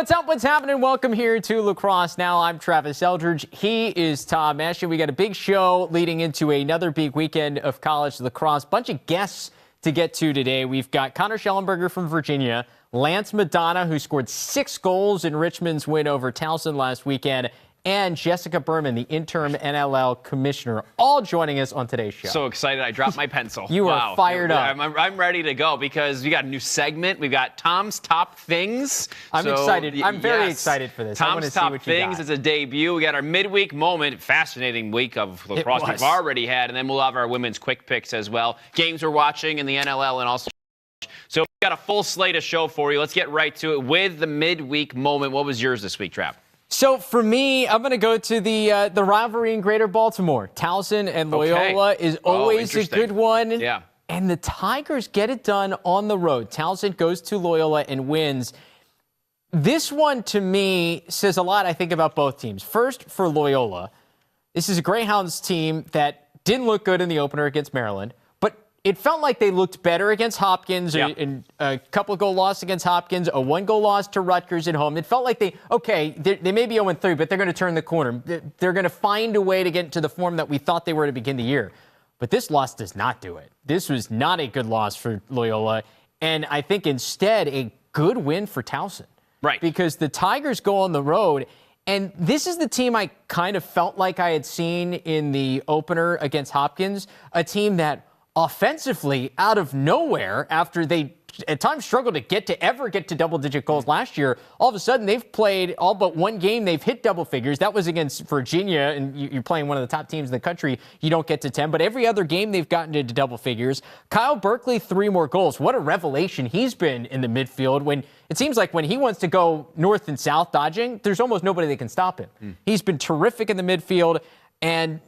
What's up? What's happening? Welcome here to Lacrosse Now. I'm Travis Eldridge. He is Tom Mesh. We got a big show leading into another big weekend of college lacrosse. Bunch of guests to get to today. We've got Connor Shellenberger from Virginia, Lance Madonna, who scored 6 goals in Richmond's win over Towson last weekend, and Jessica Berman, the interim NLL commissioner, all joining us on today's show. So excited. I dropped my pencil. You are fired up. I'm ready to go because we got a new segment. We've got Tom's Top Things. I'm excited. I'm very excited for this. Tom's Top Things is a debut. We got our midweek moment. Fascinating week of lacrosse we've already had. And then we'll have our women's quick picks as well. Games we're watching in the NLL and also. So we've got a full slate of show for you. Let's get right to it with the midweek moment. What was yours this week, Trav? So for me, I'm going to go to the rivalry in Greater Baltimore. Towson and Loyola is always a good one. Yeah. And the Tigers get it done on the road. Towson goes to Loyola and wins. This one, to me, says a lot, I think, about both teams. First, for Loyola, this is a Greyhounds team that didn't look good in the opener against Maryland. It felt like they looked better against Hopkins, in a couple of goal loss against Hopkins, a 1-goal loss to Rutgers at home. It felt like they may be 0-3, but they're going to turn the corner. They're going to find a way to get into the form that we thought they were to begin the year. But this loss does not do it. This was not a good loss for Loyola, and I think instead a good win for Towson. Right. Because the Tigers go on the road, and this is the team I kind of felt like I had seen in the opener against Hopkins, a team that offensively, out of nowhere, after they at times struggled to get to double-digit goals last year, all of a sudden they've played all but one game. They've hit double figures. That was against Virginia, and you're playing one of the top teams in the country. You don't get to 10, but every other game they've gotten to double figures. Kyle Berkeley, 3 more goals. What a revelation he's been in the midfield. When it seems like when he wants to go north and south dodging, there's almost nobody that can stop him. He's been terrific in the midfield, and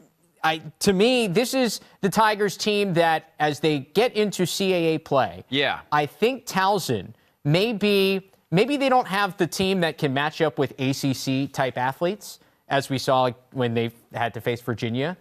to me, this is the Tigers team that, as they get into CAA play, I think Towson maybe they don't have the team that can match up with ACC-type athletes, as we saw when they had to face Virginia.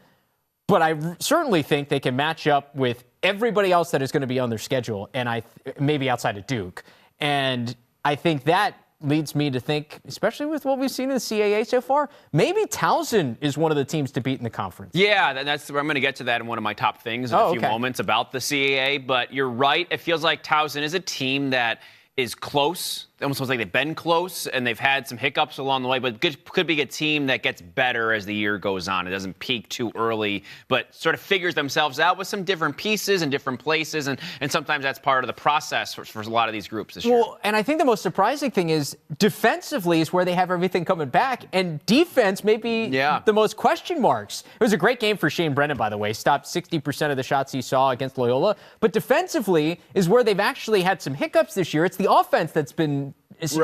But I certainly think they can match up with everybody else that is going to be on their schedule, and maybe outside of Duke. And I think that leads me to think, especially with what we've seen in the CAA so far, maybe Towson is one of the teams to beat in the conference. Yeah, that's where I'm going to get to that in one of my top things in a few moments about the CAA. But you're right. It feels like Towson is a team that is close. It almost feels like they've been close, and they've had some hiccups along the way, but could be a team that gets better as the year goes on. It doesn't peak too early, but sort of figures themselves out with some different pieces and different places, and sometimes that's part of the process for a lot of these groups this year. Well, and I think the most surprising thing is defensively is where they have everything coming back, and defense may be the most question marks. It was a great game for Shane Brennan, by the way. Stopped 60% of the shots he saw against Loyola, but defensively is where they've actually had some hiccups this year. It's the offense that's been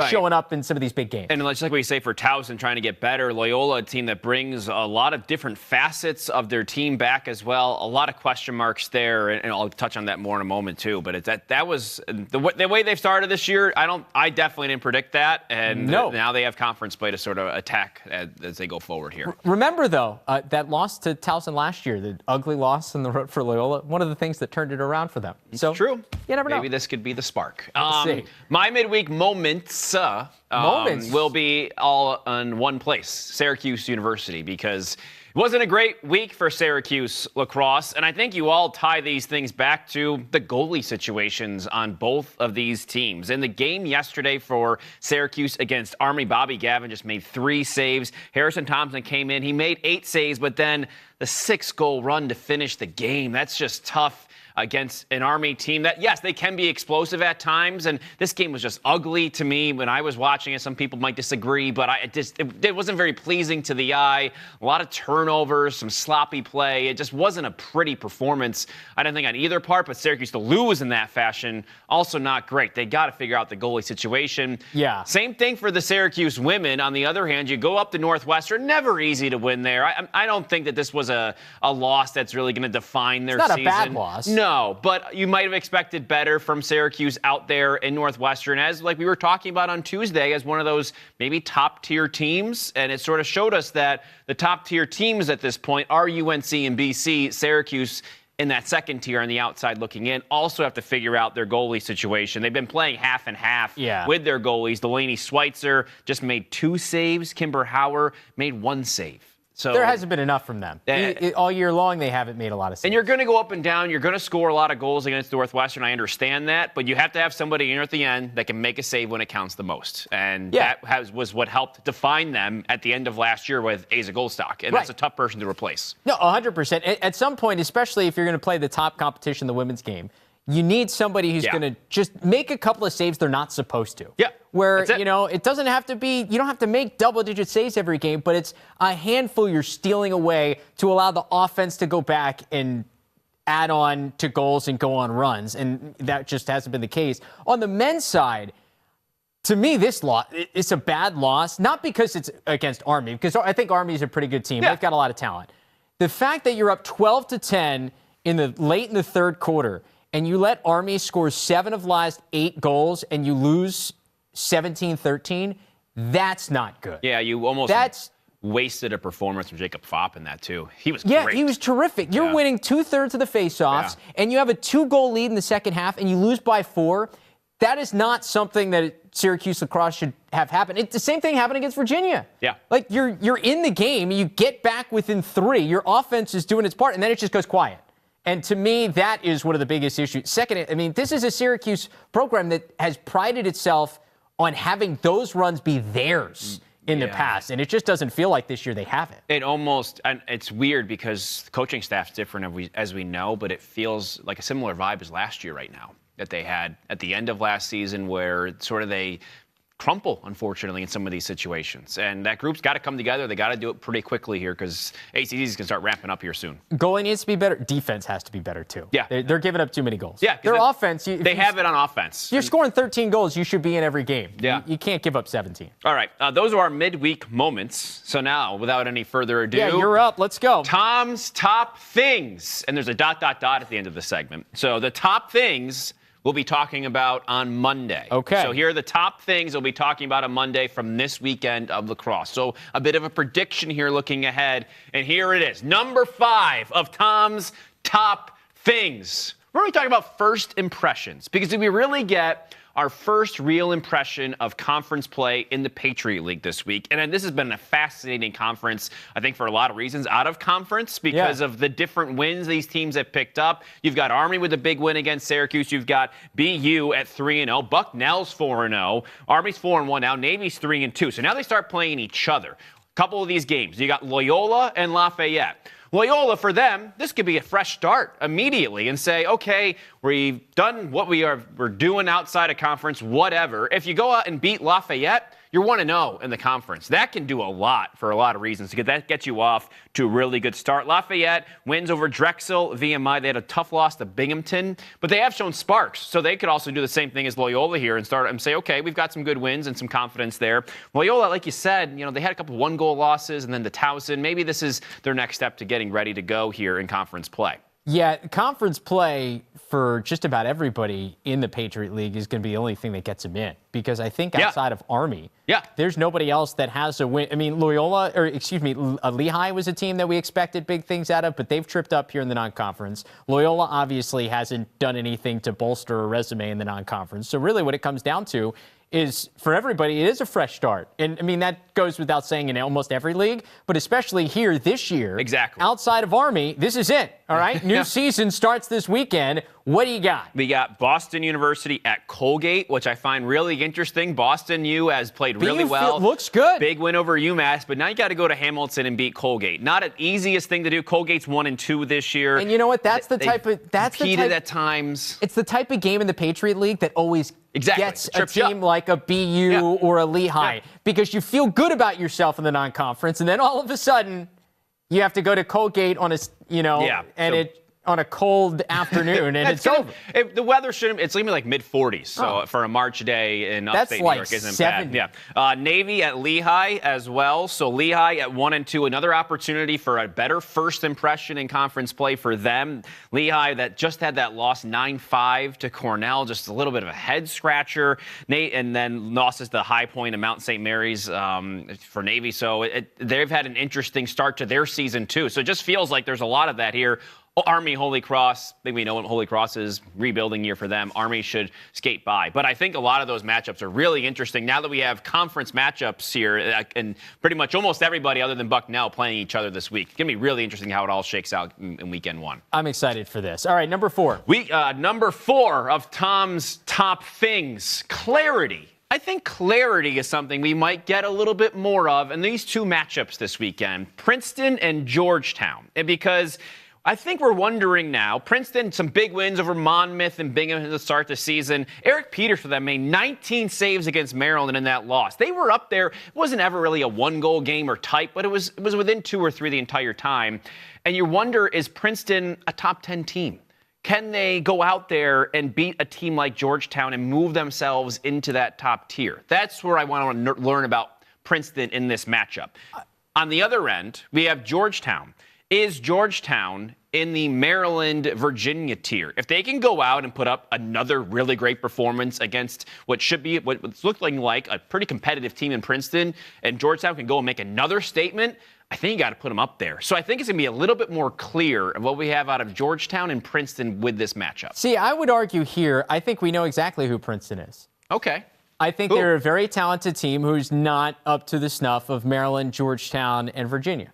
showing up in some of these big games. And just like we say for Towson trying to get better, Loyola, a team that brings a lot of different facets of their team back as well. A lot of question marks there, and I'll touch on that more in a moment too. But that was the way they've started this year. I definitely didn't predict that, and now they have conference play to sort of attack as they go forward here. Remember though, that loss to Towson last year, the ugly loss on the road for Loyola, one of the things that turned it around for them. It's true. You never know. Maybe this could be the spark. Let's see. My midweek moments will be all in one place, Syracuse University, because it wasn't a great week for Syracuse lacrosse, and I think you all tie these things back to the goalie situations on both of these teams. In the game yesterday for Syracuse against Army, Bobby Gavin just made 3 saves. Harrison Thompson came in. He made 8 saves, but then the 6-goal run to finish the game, that's just tough against an Army team that, yes, they can be explosive at times, and this game was just ugly to me when I was watching it. Some people might disagree, but it wasn't very pleasing to the eye. A lot of turnovers, some sloppy play. It just wasn't a pretty performance, I don't think, on either part, but Syracuse to lose in that fashion, also not great. They got to figure out the goalie situation. Yeah. Same thing for the Syracuse women. On the other hand, you go up to Northwestern, never easy to win there. I don't think that this was a loss that's really going to define their season. It's not a bad loss. No, but you might have expected better from Syracuse out there in Northwestern, as like we were talking about on Tuesday, as one of those maybe top-tier teams. And it sort of showed us that the top-tier teams at this point are UNC and BC. Syracuse in that second tier on the outside looking in also have to figure out their goalie situation. They've been playing half and half with their goalies. Delaney Schweitzer just made 2 saves. Kimber Hauer made 1 save. So there hasn't been enough from them. All year long, they haven't made a lot of saves. And you're going to go up and down. You're going to score a lot of goals against Northwestern. I understand that. But you have to have somebody in at the end that can make a save when it counts the most. And that was what helped define them at the end of last year with Asa Goldstock. And that's a tough person to replace. No, 100%. At some point, especially if you're going to play the top competition, the women's game, you need somebody who's going to just make a couple of saves they're not supposed to. Yeah. Where, it doesn't have to be, you don't have to make double-digit saves every game, but it's a handful you're stealing away to allow the offense to go back and add on to goals and go on runs. And that just hasn't been the case. On the men's side, to me, this loss, it's a bad loss, not because it's against Army, because I think Army is a pretty good team. They've got a lot of talent. The fact that you're up 12-10 late in the third quarter, and you let Army score 7 of the last 8 goals, and you lose 17-13, that's not good. Yeah, you almost wasted a performance from Jacob Fopp in that, too. He was great. Yeah, he was terrific. You're winning 2/3 of the faceoffs, and you have a 2-goal lead in the second half, and you lose by 4. That is not something that Syracuse lacrosse should have happen. The same thing happened against Virginia. Yeah. Like, you're in the game, you get back within 3, your offense is doing its part, and then it just goes quiet. And to me, that is one of the biggest issues. Second, I mean, this is a Syracuse program that has prided itself on having those runs be theirs in the past. And it just doesn't feel like this year they have it. And it's weird because the coaching staff's different as we know, but it feels like a similar vibe as last year right now that they had at the end of last season where sort of they crumple, unfortunately, in some of these situations. And that group's got to come together. They got to do it pretty quickly here because ACC's going to start ramping up here soon. Goalie needs to be better. Defense has to be better, too. Yeah. They're giving up too many goals. Yeah. Their offense. They have it on offense. You're scoring 13 goals. You should be in every game. Yeah. You can't give up 17. All right. Those are our midweek moments. So now, without any further ado. Yeah, you're up. Let's go. Tom's top things. And there's a ... at the end of the segment. So the top things we'll be talking about on Monday. Okay. So here are the top things we'll be talking about on Monday from this weekend of lacrosse. So a bit of a prediction here looking ahead. And here it is. Number 5 of Tom's top things. We're going to be talking about first impressions because we really get our first real impression of conference play in the Patriot League this week. And this has been a fascinating conference, I think, for a lot of reasons, out of conference because of the different wins these teams have picked up. You've got Army with a big win against Syracuse. You've got BU at 3-0. Bucknell's 4-0. Army's 4-1 now. Navy's 3-2. So now they start playing each other. A couple of these games. You got Loyola and Lafayette. Loyola, for them, this could be a fresh start immediately and say, okay, we've done what we're doing outside of conference, whatever. If you go out and beat Lafayette, you're 1-0 in the conference. That can do a lot for a lot of reasons. That gets you off to a really good start. Lafayette wins over Drexel, VMI. They had a tough loss to Binghamton, but they have shown sparks. So they could also do the same thing as Loyola here and start and say, okay, we've got some good wins and some confidence there. Loyola, like you said, they had a couple 1-goal losses and then the Towson. Maybe this is their next step to getting ready to go here in conference play. Yeah, conference play for just about everybody in the Patriot League is going to be the only thing that gets them in. Because I think outside of Army, there's nobody else that has a win. I mean, Lehigh was a team that we expected big things out of, but they've tripped up here in the non-conference. Loyola obviously hasn't done anything to bolster a resume in the non-conference. So really what it comes down to is, for everybody, it is a fresh start. And, I mean, that goes without saying in almost every league, but especially here this year. Exactly. Outside of Army, this is it, all right? New season starts this weekend. What do you got? We got Boston University at Colgate, which I find really interesting. Boston U has played really well. Looks good. Big win over UMass, but now you got to go to Hamilton and beat Colgate. Not an easiest thing to do. Colgate's 1-2 this year. And you know what? That's the type at times. It's the type of game in the Patriot League that always gets a team like a BU or a Lehigh because you feel good about yourself in the non-conference, and then all of a sudden you have to go to Colgate on on a cold afternoon, and it's over. The weather shouldn't. It's going to be like mid-40s. So for a March day in upstate New York isn't 70. bad. Yeah. Navy at Lehigh as well. So Lehigh at 1-2, another opportunity for a better first impression in conference play for them. Lehigh that just had that loss 9-5 to Cornell, just a little bit of a head scratcher. And then losses the High Point and Mount St. Mary's for Navy. So they've had an interesting start to their season too. So it just feels like there's a lot of that here. Army, Holy Cross, I think we know what Holy Cross is, rebuilding year for them. Army should skate by. But I think a lot of those matchups are really interesting now that we have conference matchups here and pretty much almost everybody other than Bucknell playing each other this week. It's going to be really interesting how it all shakes out in weekend one. I'm excited for this. All right, number 4. Number 4 of Tom's top things, clarity. I think clarity is something we might get a little bit more of in these two matchups this weekend, Princeton and Georgetown. And because I think we're wondering now, Princeton, some big wins over Monmouth and Bingham to start the season. Eric Peters for them made 19 saves against Maryland in that loss. They were up there. It wasn't ever really a one-goal game or tight, but it was within 2 or 3 the entire time. And you wonder, is Princeton a top 10 team? Can they go out there and beat a team like Georgetown and move themselves into that top tier? That's where I want to learn about Princeton in this matchup. On the other end, we have Georgetown. Is Georgetown in the Maryland-Virginia tier? If they can go out and put up another really great performance against what's looking like a pretty competitive team in Princeton, and Georgetown can go and make another statement, I think you got to put them up there. So I think it's going to be a little bit more clear of what we have out of Georgetown and Princeton with this matchup. See, I would argue here, I think we know exactly who Princeton is. Okay. I think they're a very talented team who's not up to the snuff of Maryland, Georgetown, and Virginia.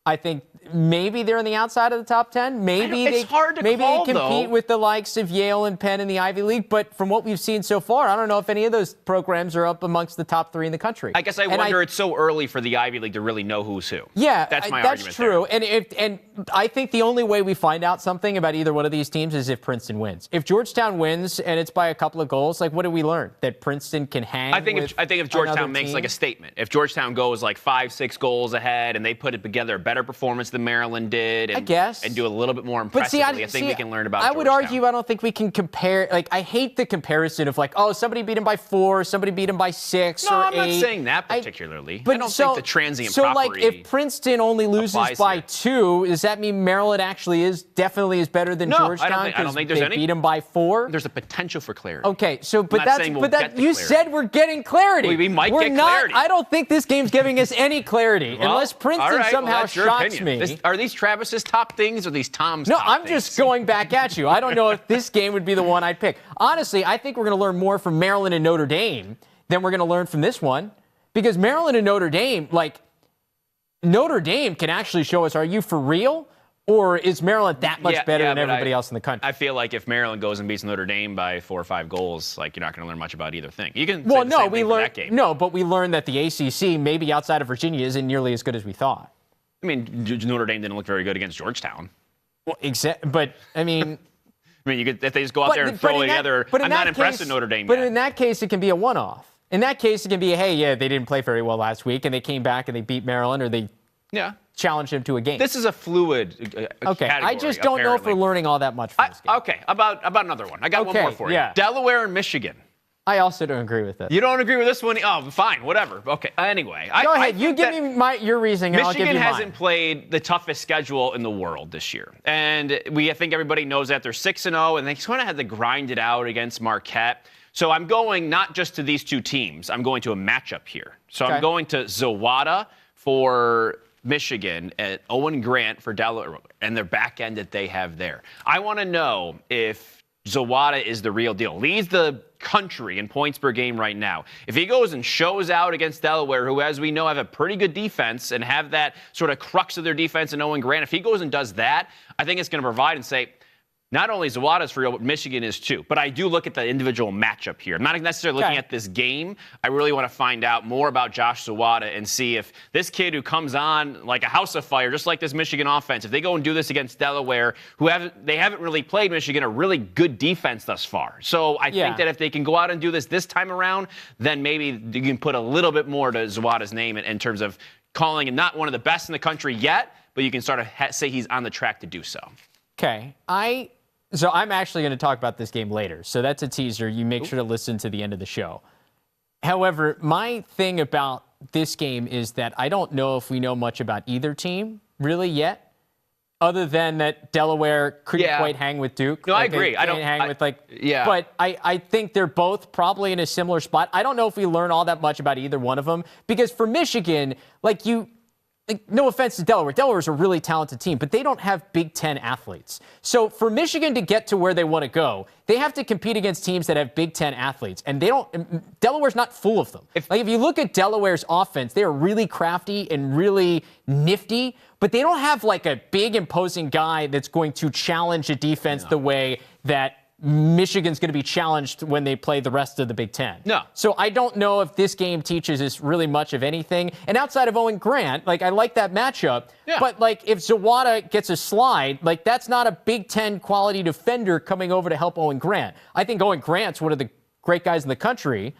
I think maybe they're on the outside of the top 10. Maybe they compete with the likes of Yale and Penn in the Ivy League. But from what we've seen so far, I don't know if any of those programs are up amongst the top 3 in the country. I guess I wonder it's so early for the Ivy League to really know who's who. Yeah, that's my argument. That's true. There. And I think the only way we find out something about either one of these teams is if Princeton wins. If Georgetown wins and it's by a couple of goals, like what do we learn? That Princeton can hang. I think if Georgetown makes like a statement, if Georgetown goes like 5-6 goals ahead and they put it together a better performance than Maryland did, and, I guess, and do a little bit more impressively, I think we can learn about Georgetown. I would argue I don't think we can compare. Like, I hate the comparison of like, oh, somebody beat him by 4, somebody beat him by 6 or 8. No, I'm not saying that particularly. But I don't think the transient property. So, like, if Princeton only loses by 2, does that mean Maryland actually definitely is better than Georgetown? I don't think there's any. Beat him by 4. There's a potential for clarity. Okay, so you said we're getting clarity. We might get clarity. I don't think this game's giving us any clarity unless Princeton somehow shocks me. Are these Travis's top things or these Tom's top things? No, I'm just going back at you. I don't know if this game would be the one I'd pick. Honestly, I think we're going to learn more from Maryland and Notre Dame than we're going to learn from this one. Because Maryland and Notre Dame, like, Notre Dame can actually show us, are you for real? Or is Maryland that much better than everybody else in the country? I feel like if Maryland goes and beats Notre Dame by 4 or 5 goals, like, you're not going to learn much about either thing. You can say the same thing for that game. No, but we learned that the ACC, maybe outside of Virginia, isn't nearly as good as we thought. I mean, Notre Dame didn't look very good against Georgetown. Well, but I mean, if they just go out there and throw together, I'm not impressed with Notre Dame. But in that case, it can be a one-off. In that case, it can be, hey, they didn't play very well last week, and they came back and they beat Maryland, or they challenged him to a game. This is a fluid category, I just don't know if we're learning all that much from this game. Okay, about another one. I got one more for you. Delaware and Michigan. I also don't agree with this. You don't agree with this one? Oh, fine, whatever. Okay, anyway. Go ahead. You give me your reasoning, and I'll give you mine. Michigan hasn't played the toughest schedule in the world this year. And I think everybody knows that. They're 6-0, and they kind of had to grind it out against Marquette. So I'm going not just to these two teams. I'm going to a matchup here. So I'm going to Zawada for Michigan and Owen Grant for Delaware and their back end that they have there. I want to know if Zawada is the real deal. Leads the country in points per game right now. If he goes and shows out against Delaware, who, as we know, have a pretty good defense and have that sort of crux of their defense in Owen Grant, if he goes and does that, I think it's going to provide and say, not only Zawada's for real, but Michigan is too. But I do look at the individual matchup here. I'm not necessarily looking at this game. I really want to find out more about Josh Zawada and see if this kid who comes on like a house of fire, just like this Michigan offense, if they go and do this against Delaware, they haven't really played Michigan a really good defense thus far. So I think that if they can go out and do this time around, then maybe you can put a little bit more to Zawada's name in terms of calling him not one of the best in the country yet, but you can sort of say he's on the track to do so. Okay. So I'm actually going to talk about this game later. So that's a teaser. You make sure to listen to the end of the show. However, my thing about this game is that I don't know if we know much about either team really yet, other than that Delaware couldn't quite hang with Duke. No, I agree. But I think they're both probably in a similar spot. I don't know if we learn all that much about either one of them, because for Michigan, like, no offense to Delaware. Delaware's a really talented team, but they don't have Big Ten athletes. So for Michigan to get to where they want to go, they have to compete against teams that have Big Ten athletes, and they don't. Delaware's not full of them. If you look at Delaware's offense, they are really crafty and really nifty, but they don't have like a big imposing guy that's going to challenge a defense the way that Michigan's going to be challenged when they play the rest of the Big Ten. No. So I don't know if this game teaches us really much of anything. And outside of Owen Grant, like, I like that matchup. Yeah. But, like, if Zawada gets a slide, like, that's not a Big Ten quality defender coming over to help Owen Grant. I think Owen Grant's one of the great guys in the country.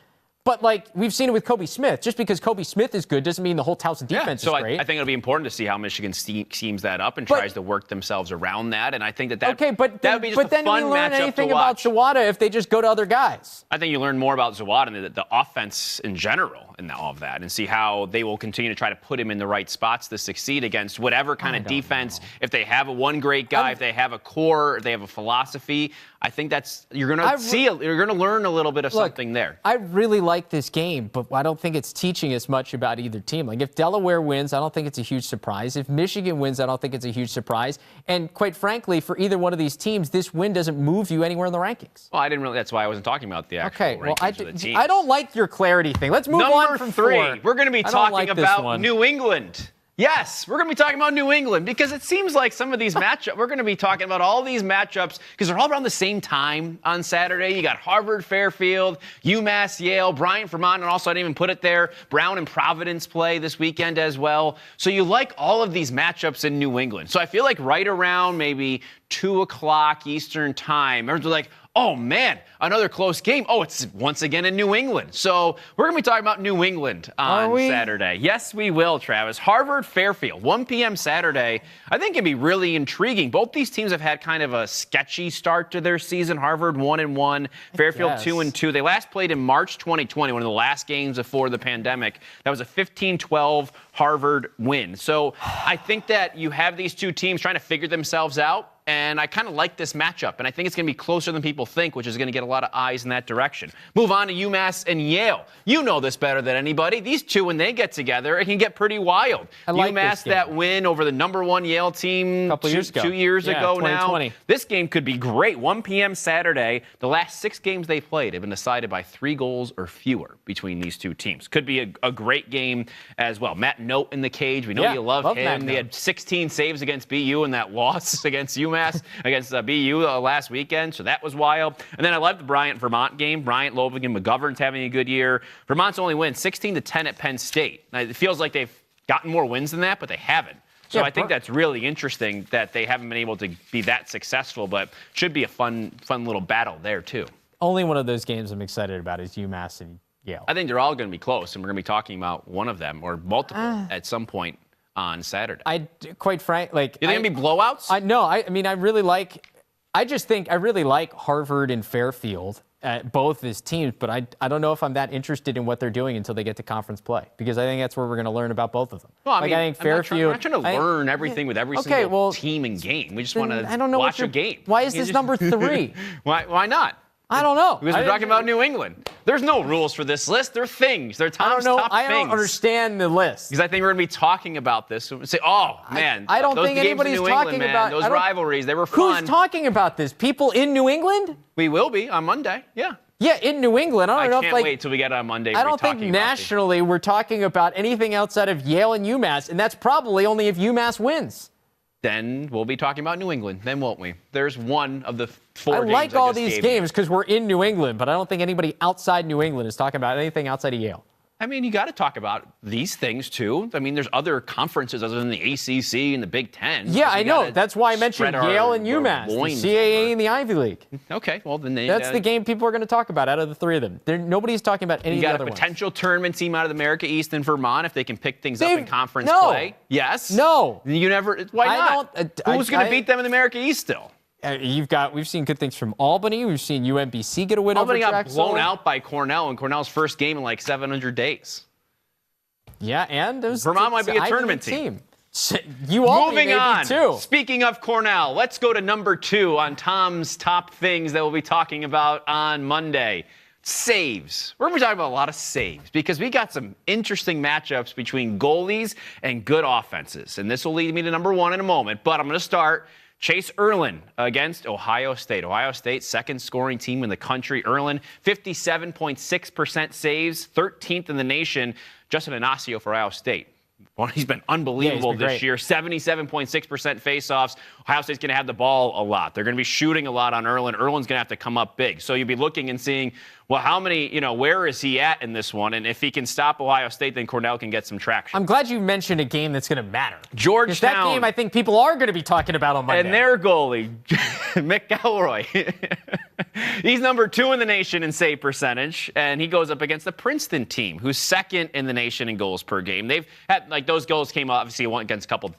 But, like, we've seen it with Kobe Smith. Just because Kobe Smith is good doesn't mean the whole Towson defense is great. I think it'll be important to see how Michigan schemes that up and tries to work themselves around that. And I think that okay, but that would be just a fun matchup to watch. But then you learn anything about Zawada if they just go to other guys? I think you learn more about Zawada and the offense in general and all of that, and see how they will continue to try to put him in the right spots to succeed against whatever kind of defense. If they have one great guy, if they have a core, if they have a philosophy, I think you're going to learn a little bit of something there. I really like this game, but I don't think it's teaching us much about either team. Like, if Delaware wins, I don't think it's a huge surprise. If Michigan wins, I don't think it's a huge surprise. And quite frankly, for either one of these teams, this win doesn't move you anywhere in the rankings. Well, that's why I wasn't talking about the actual rankings of the teams. I don't like your clarity thing. Let's move on from 3. We're going to be talking about New England. Yes, we're going to be talking about New England because it seems like some of these matchups, we're going to be talking about all these matchups because they're all around the same time on Saturday. You got Harvard, Fairfield, UMass, Yale, Bryant, Vermont, and also I didn't even put it there, Brown and Providence play this weekend as well. So you like all of these matchups in New England. So I feel like right around maybe 2 o'clock Eastern time, everyone's like, oh, man, another close game. Oh, it's once again in New England. So we're going to be talking about New England on Saturday. Yes, we will, Travis. Harvard, Fairfield, 1 p.m. Saturday. I think it'd be really intriguing. Both these teams have had kind of a sketchy start to their season. Harvard 1-1, Fairfield 2-2. They last played in March 2020, one of the last games before the pandemic. That was a 15-12 Harvard win. So I think that you have these two teams trying to figure themselves out. And I kind of like this matchup, and I think it's going to be closer than people think, which is going to get a lot of eyes in that direction. Move on to UMass and Yale. You know this better than anybody. These two, when they get together, it can get pretty wild. UMass, that win over the #1 Yale team a couple years ago. 2 years ago now. 2020. This game could be great. 1 p.m. Saturday. The last 6 games they played have been decided by 3 goals or fewer between these two teams. Could be a great game as well. Matt Note in the cage. We know you love him. They had 16 saves against BU in that loss against UMass. Against BU last weekend, so that was wild. And then I love the Bryant-Vermont game. Bryant, Lovigan, McGovern's having a good year. Vermont's only win 16-10 at Penn State. Now, it feels like they've gotten more wins than that, but they haven't. So I think that's really interesting that they haven't been able to be that successful, but should be a fun little battle there, too. Only one of those games I'm excited about is UMass and Yale. I think they're all going to be close, and we're going to be talking about one of them or multiple at some point on Saturday. Quite frankly, like, you think it'll be blowouts? I just think I really like Harvard and Fairfield at both as teams, but I don't know if I'm that interested in what they're doing until they get to conference play, because I think that's where we're going to learn about both of them. Well, I think Fairfield. I'm not trying to learn everything with every single team and game. We just want to watch a game. Why is this number 3? Why not? I don't know. Because we're talking about New England. There's no rules for this list. They're things. They're Tom's top things. I don't understand the list. Because I think we're going to be talking about this. So say, oh, man. I don't think anybody's talking about those rivalries. They were fun. Who's talking about this? People in New England? We will be on Monday. Yeah. Yeah, in New England. I can't wait till we get on Monday. I don't think nationally we're talking about anything outside of Yale and UMass, and that's probably only if UMass wins. Then we'll be talking about New England, then won't we? There's one of the 4 games I like all these games because we're in New England, but I don't think anybody outside New England is talking about anything outside of Yale. I mean, you got to talk about these things, too. I mean, there's other conferences other than the ACC and the Big Ten. Yeah, I know. That's why I mentioned Yale and UMass, the CAA and the Ivy League. Okay, well, then that's the game people are going to talk about out of the 3 of them. Nobody's talking about any of the other ones. You got a potential tournament team out of America East and Vermont if they can pick things up in conference play. Yes. No. You never. Why not? Who's going to beat them in the America East still? We've seen good things from Albany. We've seen UMBC get a win over Albany got blown out by Cornell in Cornell's first game in like 700 days. Yeah, and Vermont might be a tournament team. Moving on. Too. Speaking of Cornell, let's go to number 2 on Tom's top things that we'll be talking about on Monday. saves. We're going to be talking about a lot of saves because we got some interesting matchups between goalies and good offenses. And this will lead me to number one in a moment. But I'm going to start Chase Erlin against Ohio State. Ohio State, second scoring team in the country. Erlin, 57.6% saves, 13th in the nation. Justin Inacio for Ohio State. Well, he's been unbelievable this year. 77.6% faceoffs. Ohio State's going to have the ball a lot. They're going to be shooting a lot on Erlin. Erlin's going to have to come up big. So you'll be looking and seeing, well, how many, where is he at in this one? And if he can stop Ohio State, then Cornell can get some traction. I'm glad you mentioned a game that's going to matter. Georgetown. That game I think people are going to be talking about on Monday. And their goalie, McElroy. He's number 2 in the nation in save percentage, and he goes up against the Princeton team, who's second in the nation in goals per game. They've had, those goals came obviously against a couple,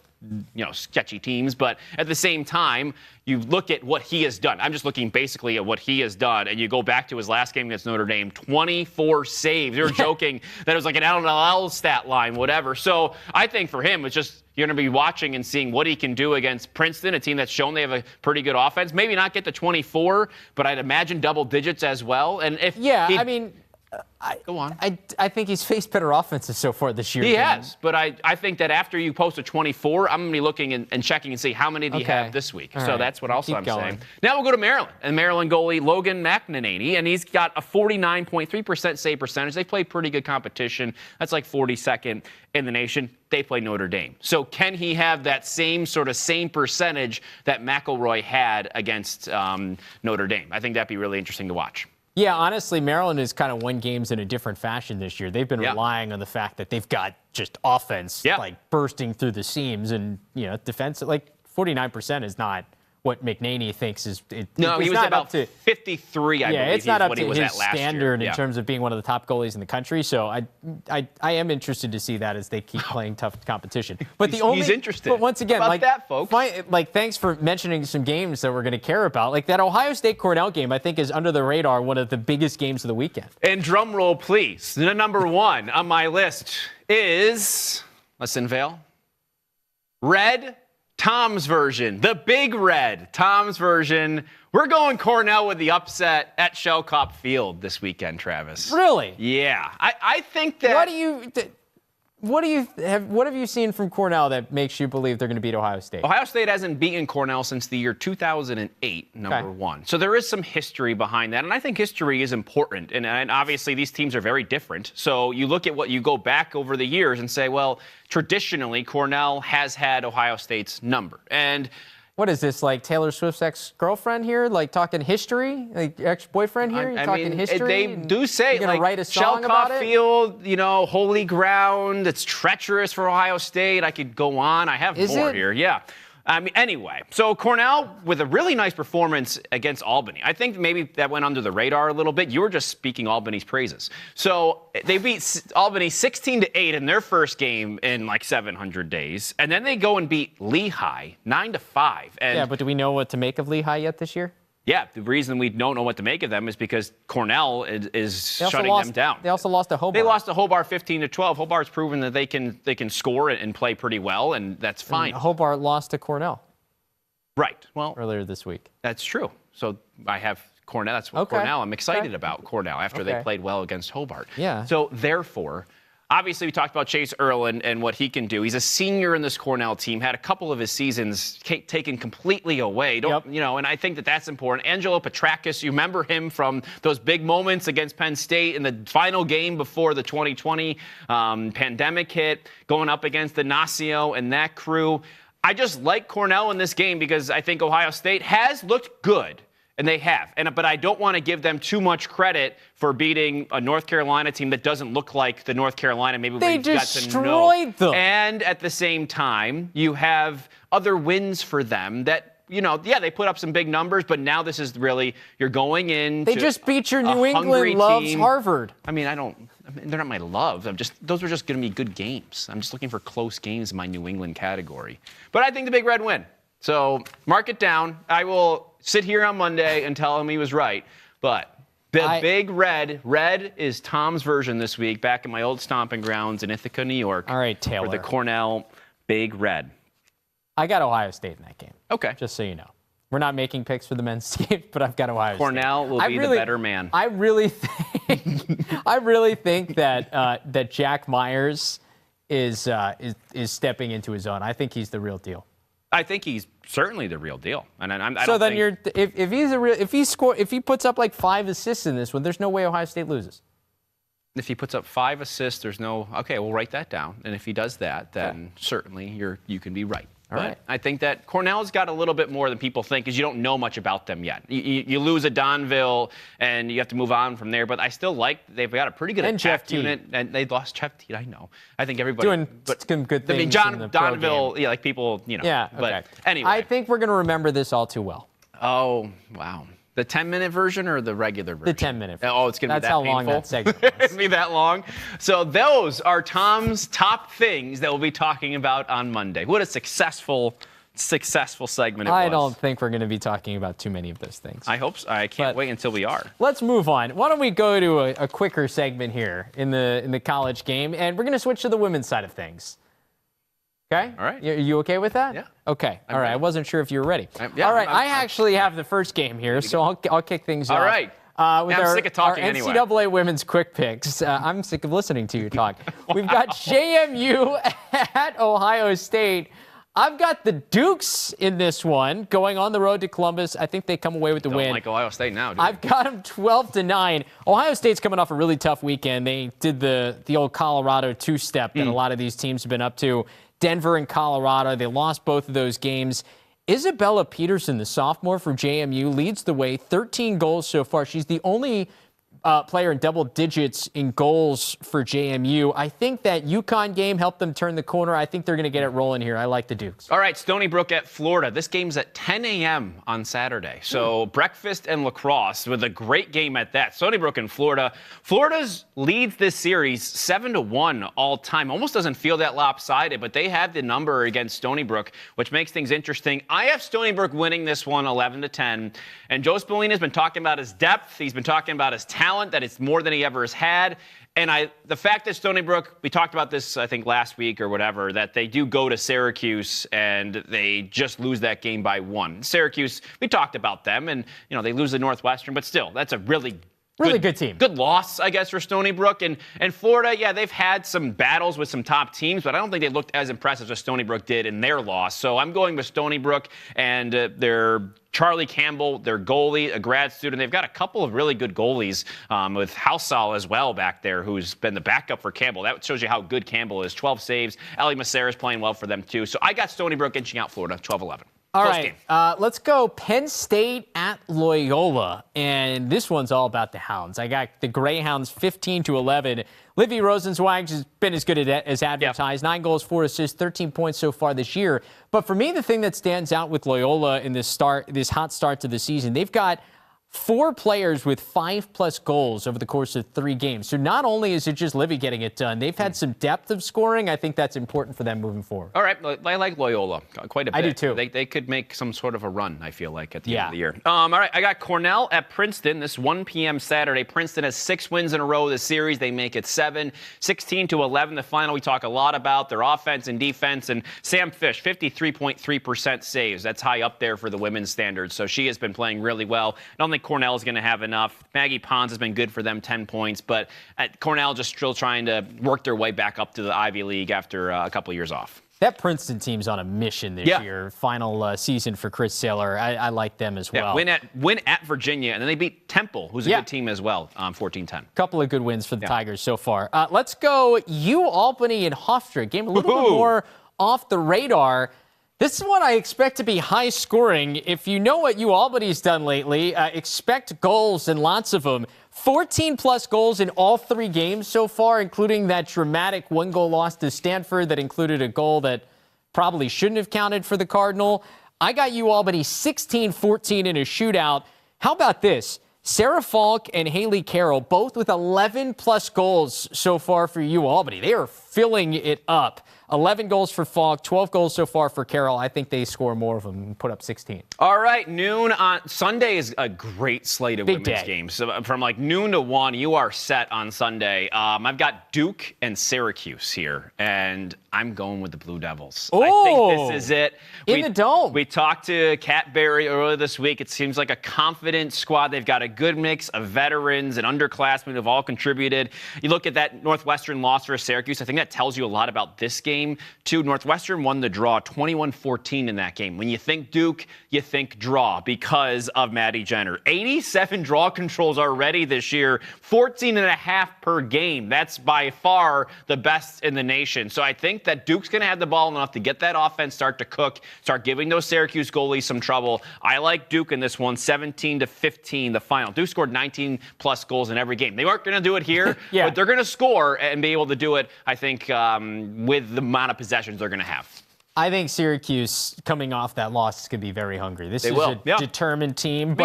sketchy teams, but at the same time, you look at what he has done. I'm just looking basically at what he has done, and you go back to his last game against Notre Dame, 24 saves. They were joking that it was like an NLL stat line, whatever. So I think for him, it's just you're going to be watching and seeing what he can do against Princeton, a team that's shown they have a pretty good offense. Maybe not get to 24, but I'd imagine double digits as well. And if go on. I think he's faced better offenses so far this year. He has, but I think that after you post a 24, I'm going to be looking and checking and see how many do you have this week. All so that's what else I'm saying. Now we'll go to Maryland. And Maryland goalie Logan McNaney, and he's got a 49.3% save percentage. They play pretty good competition. That's like 42nd in the nation. They play Notre Dame. So can he have that same percentage that McElroy had against Notre Dame? I think that'd be really interesting to watch. Yeah, honestly, Maryland has kind of won games in a different fashion this year. They've been relying on the fact that they've got just offense bursting through the seams, and defense 49% is not what McNaney thinks is. No, he was not about up to 53. I believe it's not up what to he was his at last standard year. in terms of being one of the top goalies in the country. So I am interested to see that as they keep playing tough competition. But he's interested. But once again, about that, folks. Thanks for mentioning some games that we're going to care about. Like that Ohio State Cornell game, I think is under the radar one of the biggest games of the weekend. And drum roll, please. The number 1 on my list is, listen, Vale, Red. Tom's version, the Big Red, Tom's version. We're going Cornell with the upset at Shellcop Field this weekend, Travis. Really? Yeah. I think that. What have you seen from Cornell that makes you believe they're going to beat Ohio State? Ohio State hasn't beaten Cornell since the year 2008, number 1. So there is some history behind that, and I think history is important. And obviously these teams are very different. So you look at what you go back over the years and say, well, traditionally Cornell has had Ohio State's number. And what is this, like Taylor Swift's ex-girlfriend here? Like talking history? Like ex-boyfriend here? You're talking history? They do say, you're gonna write a song about it? Field, holy ground. It's treacherous for Ohio State. I could go on. I have more here. Yeah. Anyway, so Cornell with a really nice performance against Albany. I think maybe that went under the radar a little bit. You were just speaking Albany's praises. So they beat Albany 16-8 in their first game in like 700 days. And then they go and beat Lehigh 9-5. Yeah, but do we know what to make of Lehigh yet this year? Yeah, the reason we don't know what to make of them is because Cornell is shutting them down. They also lost to Hobart. They lost to Hobart 15-12. Hobart's proven that they can score and play pretty well, and that's fine. And Hobart lost to Cornell. Right. Well, earlier this week. That's true. So I have Cornell. That's what Cornell. I'm excited about Cornell after they played well against Hobart. Yeah. So therefore, obviously, we talked about Chase Erlin and what he can do. He's a senior in this Cornell team, had a couple of his seasons taken completely away. And I think that's important. Angelo Petrakis, you remember him from those big moments against Penn State in the final game before the 2020 pandemic hit, going up against Inacio and that crew. I just like Cornell in this game because I think Ohio State has looked good. And they have. But I don't want to give them too much credit for beating a North Carolina team that doesn't look like the North Carolina maybe they we've got to know. Destroyed them. And at the same time, you have other wins for them that, they put up some big numbers, but now this is really, you're going in. They just beat your New England loves Harvard. They're not my love. Those are just going to be good games. I'm just looking for close games in my New England category. But I think the Big Red win. So mark it down. I will sit here on Monday and tell him he was right. But the Big Red is Tom's version this week, back in my old stomping grounds in Ithaca, New York. All right, Taylor. For the Cornell Big Red. I got Ohio State in that game. Okay. Just so you know. We're not making picks for the men's team, but I've got Ohio State. Cornell will be the better man. I really think that Jack Myers is stepping into his own. I think he's the real deal. I think he's certainly the real deal. And if he puts up like 5 assists in this one, there's no way Ohio State loses. If he puts up 5 assists, there's no. Okay, we'll write that down. And if he does that, then certainly you can be right. All right. I think that Cornell's got a little bit more than people think because you don't know much about them yet. You lose a Donville, and you have to move on from there. But I still like they've got a pretty good attack unit. And they lost Jeff Teed, I know. I think everybody. Doing some good things. I mean, Donville, like people, Yeah, okay. But anyway. I think we're going to remember this all too well. Oh, wow. The 10-minute version or the regular version? The 10-minute version. Oh, it's going to be that That's how painful? long that segment It's was. going to be that long? So those are Tom's top things that we'll be talking about on Monday. What a successful segment it was. I don't think we're going to be talking about too many of those things. I hope so. I can't wait until we are. Let's move on. Why don't we go to a quicker segment here in the college game, and we're going to switch to the women's side of things. Okay? All right. You okay with that? Yeah. Okay. All right. ready. I wasn't sure if you were ready. Yeah, all right. I actually have the first game here, so I'll kick things off. All right. With I'm sick of talking our anyway. NCAA women's quick picks. I'm sick of listening to you talk. We've got JMU at Ohio State. I've got the Dukes in this one, going on the road to Columbus. I think they come away with the win. Don't like Ohio State now, do you? I've got them 12-9. Ohio State's coming off a really tough weekend. They did the old Colorado two-step that a lot of these teams have been up to. Denver and Colorado, they lost both of those games. Isabella Peterson, the sophomore for JMU, leads the way, 13 goals so far. She's the only player in double digits in goals for JMU. I think that UConn game helped them turn the corner. I think they're going to get it rolling here. I like the Dukes. All right, Stony Brook at Florida. This game's at 10 a.m. on Saturday. So breakfast and lacrosse with a great game at that. Stony Brook and Florida. Florida's leads this series 7-1 all time. Almost doesn't feel that lopsided, but they have the number against Stony Brook, which makes things interesting. I have Stony Brook winning this one 11-10. And Joe Spallina's been talking about his depth. He's been talking about his talent, that it's more than he ever has had. And the fact that Stony Brook, we talked about this, I think, last week or whatever, that they do go to Syracuse and they just lose that game by 1. Syracuse, we talked about them, and, they lose to Northwestern, but still, that's a really good team. Good loss, I guess, for Stony Brook. And Florida, yeah, they've had some battles with some top teams, but I don't think they looked as impressive as Stony Brook did in their loss. So I'm going with Stony Brook and their Charlie Campbell, their goalie, a grad student. They've got a couple of really good goalies with Hausal as well back there, who's been the backup for Campbell. That shows you how good Campbell is. 12 saves. Ali Macera's playing well for them, too. So I got Stony Brook inching out Florida, 12-11. All right, let's go Penn State at Loyola, and this one's all about the Hounds. I got the Greyhounds 15-11. Livy Rosenzweig has been as good as advertised. 9 goals, 4 assists, 13 points so far this year. But for me, the thing that stands out with Loyola in this hot start to the season, they've got 4 players with 5+ goals over the course of 3 games. So not only is it just Livy getting it done, they've had some depth of scoring. I think that's important for them moving forward. All right, I like Loyola quite a bit. I do too. They could make some sort of a run, I feel like, at the end of the year. All right, I got Cornell at Princeton this 1 p.m. Saturday. Princeton has 6 wins in a row this series. They make it 7, 16-11. The final we talk a lot about, their offense and defense. And Sam Fish, 53.3% saves. That's high up there for the women's standards. So she has been playing really well. I don't think Cornell is going to have enough. Maggie Pons has been good for them, 10 points. But Cornell just still trying to work their way back up to the Ivy League after a couple of years off. That Princeton team's on a mission this year. Final season for Chris Saylor. I like them as well. Win at Virginia, and then they beat Temple, who's a good team as well, 14-10. Couple of good wins for the Tigers so far. Let's go U-Albany and Hofstra. Game a little bit more off the radar. This is one I expect to be high scoring. If you know what U-Albany's done lately, expect goals and lots of them. 14+ goals in all 3 games so far, including that dramatic 1-goal loss to Stanford that included a goal that probably shouldn't have counted for the Cardinal. I got U-Albany 16-14 in a shootout. How about this? Sarah Falk and Haley Carroll, both with 11+ goals so far for U-Albany. They are filling it up. 11 goals for Falk, 12 goals so far for Carroll. I think they score more of them and put up 16. All right, noon on Sunday is a great slate of Big women's day. games. So from like noon to 1, you are set on Sunday. I've got Duke and Syracuse here, and I'm going with the Blue Devils. Oh, I think this is it. In the Dome. We talked to Kat Berry earlier this week. It seems like a confident squad. They've got a good mix of veterans and underclassmen who've all contributed. You look at that Northwestern loss for Syracuse. I think that tells you a lot about this game, too. Northwestern won the draw 21-14 in that game. When you think Duke, you think draw because of Maddie Jenner. 87 draw controls already this year, 14.5 per game. That's by far the best in the nation. So I think that Duke's going to have the ball enough to get that offense start to cook, start giving those Syracuse goalies some trouble. I like Duke in this one, 17-15, the final. Duke scored 19-plus goals in every game. They aren't going to do it here, but they're going to score and be able to do it, I think, with the amount of possessions they're going to have. I think Syracuse, coming off that loss, is going to be very hungry. This is a determined team.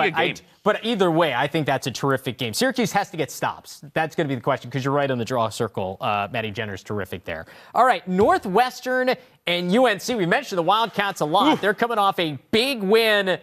But either way, I think that's a terrific game. Syracuse has to get stops. That's going to be the question, because you're right on the draw circle. Maddie Jenner's terrific there. All right, Northwestern and UNC. We mentioned the Wildcats a lot. They're coming off a big win,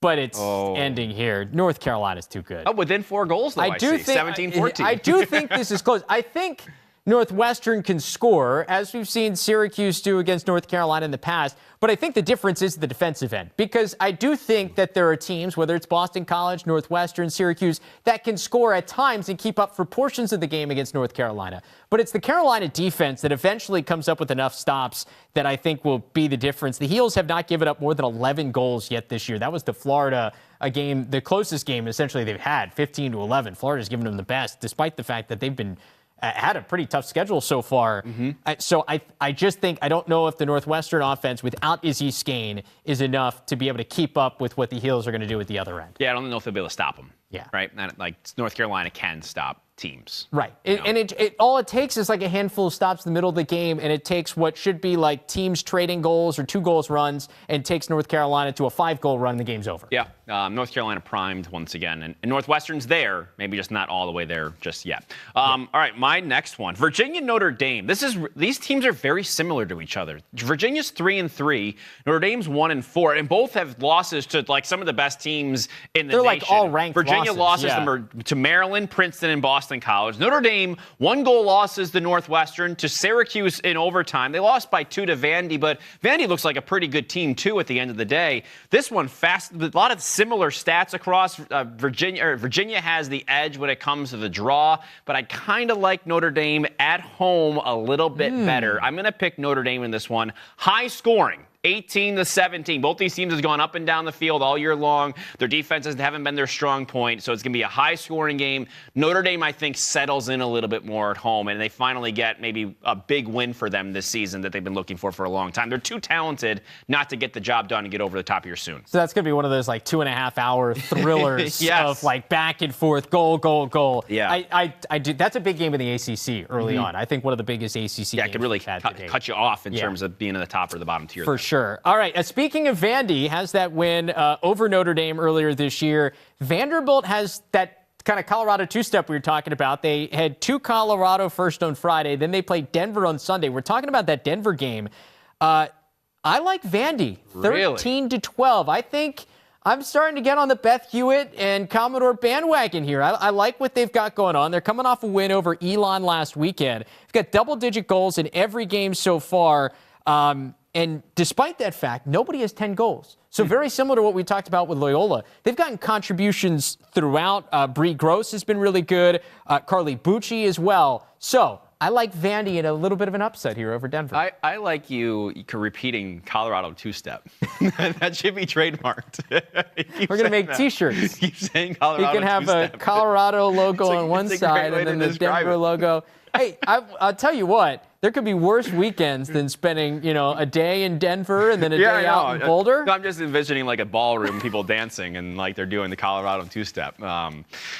but it's ending here. North Carolina's too good. Oh, within 4 goals, though, I see. 17-14. I do think this is close. I think Northwestern can score, as we've seen Syracuse do against North Carolina in the past. But I think the difference is the defensive end, because I do think that there are teams, whether it's Boston College, Northwestern, Syracuse, that can score at times and keep up for portions of the game against North Carolina. But it's the Carolina defense that eventually comes up with enough stops that I think will be the difference. The Heels have not given up more than 11 goals yet this year. That was the Florida game, the closest game essentially they've had, 15-11. Florida's given them the best, despite the fact that they've been had a pretty tough schedule so far. So I just think, I don't know if the Northwestern offense without Izzy Skane is enough to be able to keep up with what the Heels are going to do at the other end. Yeah, I don't know if they'll be able to stop them. Yeah. Right? Like, North Carolina can stop teams. Right. And all it takes is like a handful of stops in the middle of the game, and it takes what should be like teams trading goals or 2 goals runs, and takes North Carolina to a 5-goal run, and the game's over. Yeah. North Carolina primed once again, and Northwestern's there, maybe just not all the way there just yet. All right, my next one, Virginia Notre Dame. These teams are very similar to each other. Virginia's 3-3, Notre Dame's 1-4, and both have losses to like some of the best teams in the nation. They're like all ranked Virginia losses to Maryland, Princeton, and Boston College. Notre Dame 1-goal losses to Northwestern, to Syracuse in overtime. They lost by 2 to Vandy, but Vandy looks like a pretty good team too at the end of the day. This one fast, a lot of similar stats across. Virginia has the edge when it comes to the draw, but I kind of like Notre Dame at home a little bit better. I'm going to pick Notre Dame in this one. High scoring. 18-17. Both these teams have gone up and down the field all year long. Their defenses haven't been their strong point, so it's going to be a high-scoring game. Notre Dame, I think, settles in a little bit more at home, and they finally get maybe a big win for them this season that they've been looking for a long time. They're too talented not to get the job done and get over the top here soon. So that's going to be one of those like 2.5-hour thrillers of like back and forth, goal, goal, goal. Yeah. I do. That's a big game in the ACC early on. I think one of the biggest ACC games. Yeah, it could really cut you off in terms of being in the top or the bottom tier. For sure. All right. Speaking of Vandy, has that win over Notre Dame earlier this year. Vanderbilt has that kind of Colorado two-step we were talking about. They had 2 Colorado first on Friday. Then they played Denver on Sunday. We're talking about that Denver game. I like Vandy, 13-12. I think I'm starting to get on the Beth Hewitt and Commodore bandwagon here. I like what they've got going on. They're coming off a win over Elon last weekend. They've got double-digit goals in every game so far. And despite that fact, nobody has 10 goals. So very similar to what we talked about with Loyola. They've gotten contributions throughout. Bree Gross has been really good. Carly Bucci as well. So I like Vandy in a little bit of an upset here over Denver. I like you repeating Colorado two-step. That should be trademarked. We're going to make T-shirts. Keep saying Colorado two-step. You can have a Colorado logo on one side and then the Denver logo. Hey, I'll tell you what. There could be worse weekends than spending, a day in Denver and then a day out in Boulder. I'm just envisioning like a ballroom, people dancing and like they're doing the Colorado two-step. All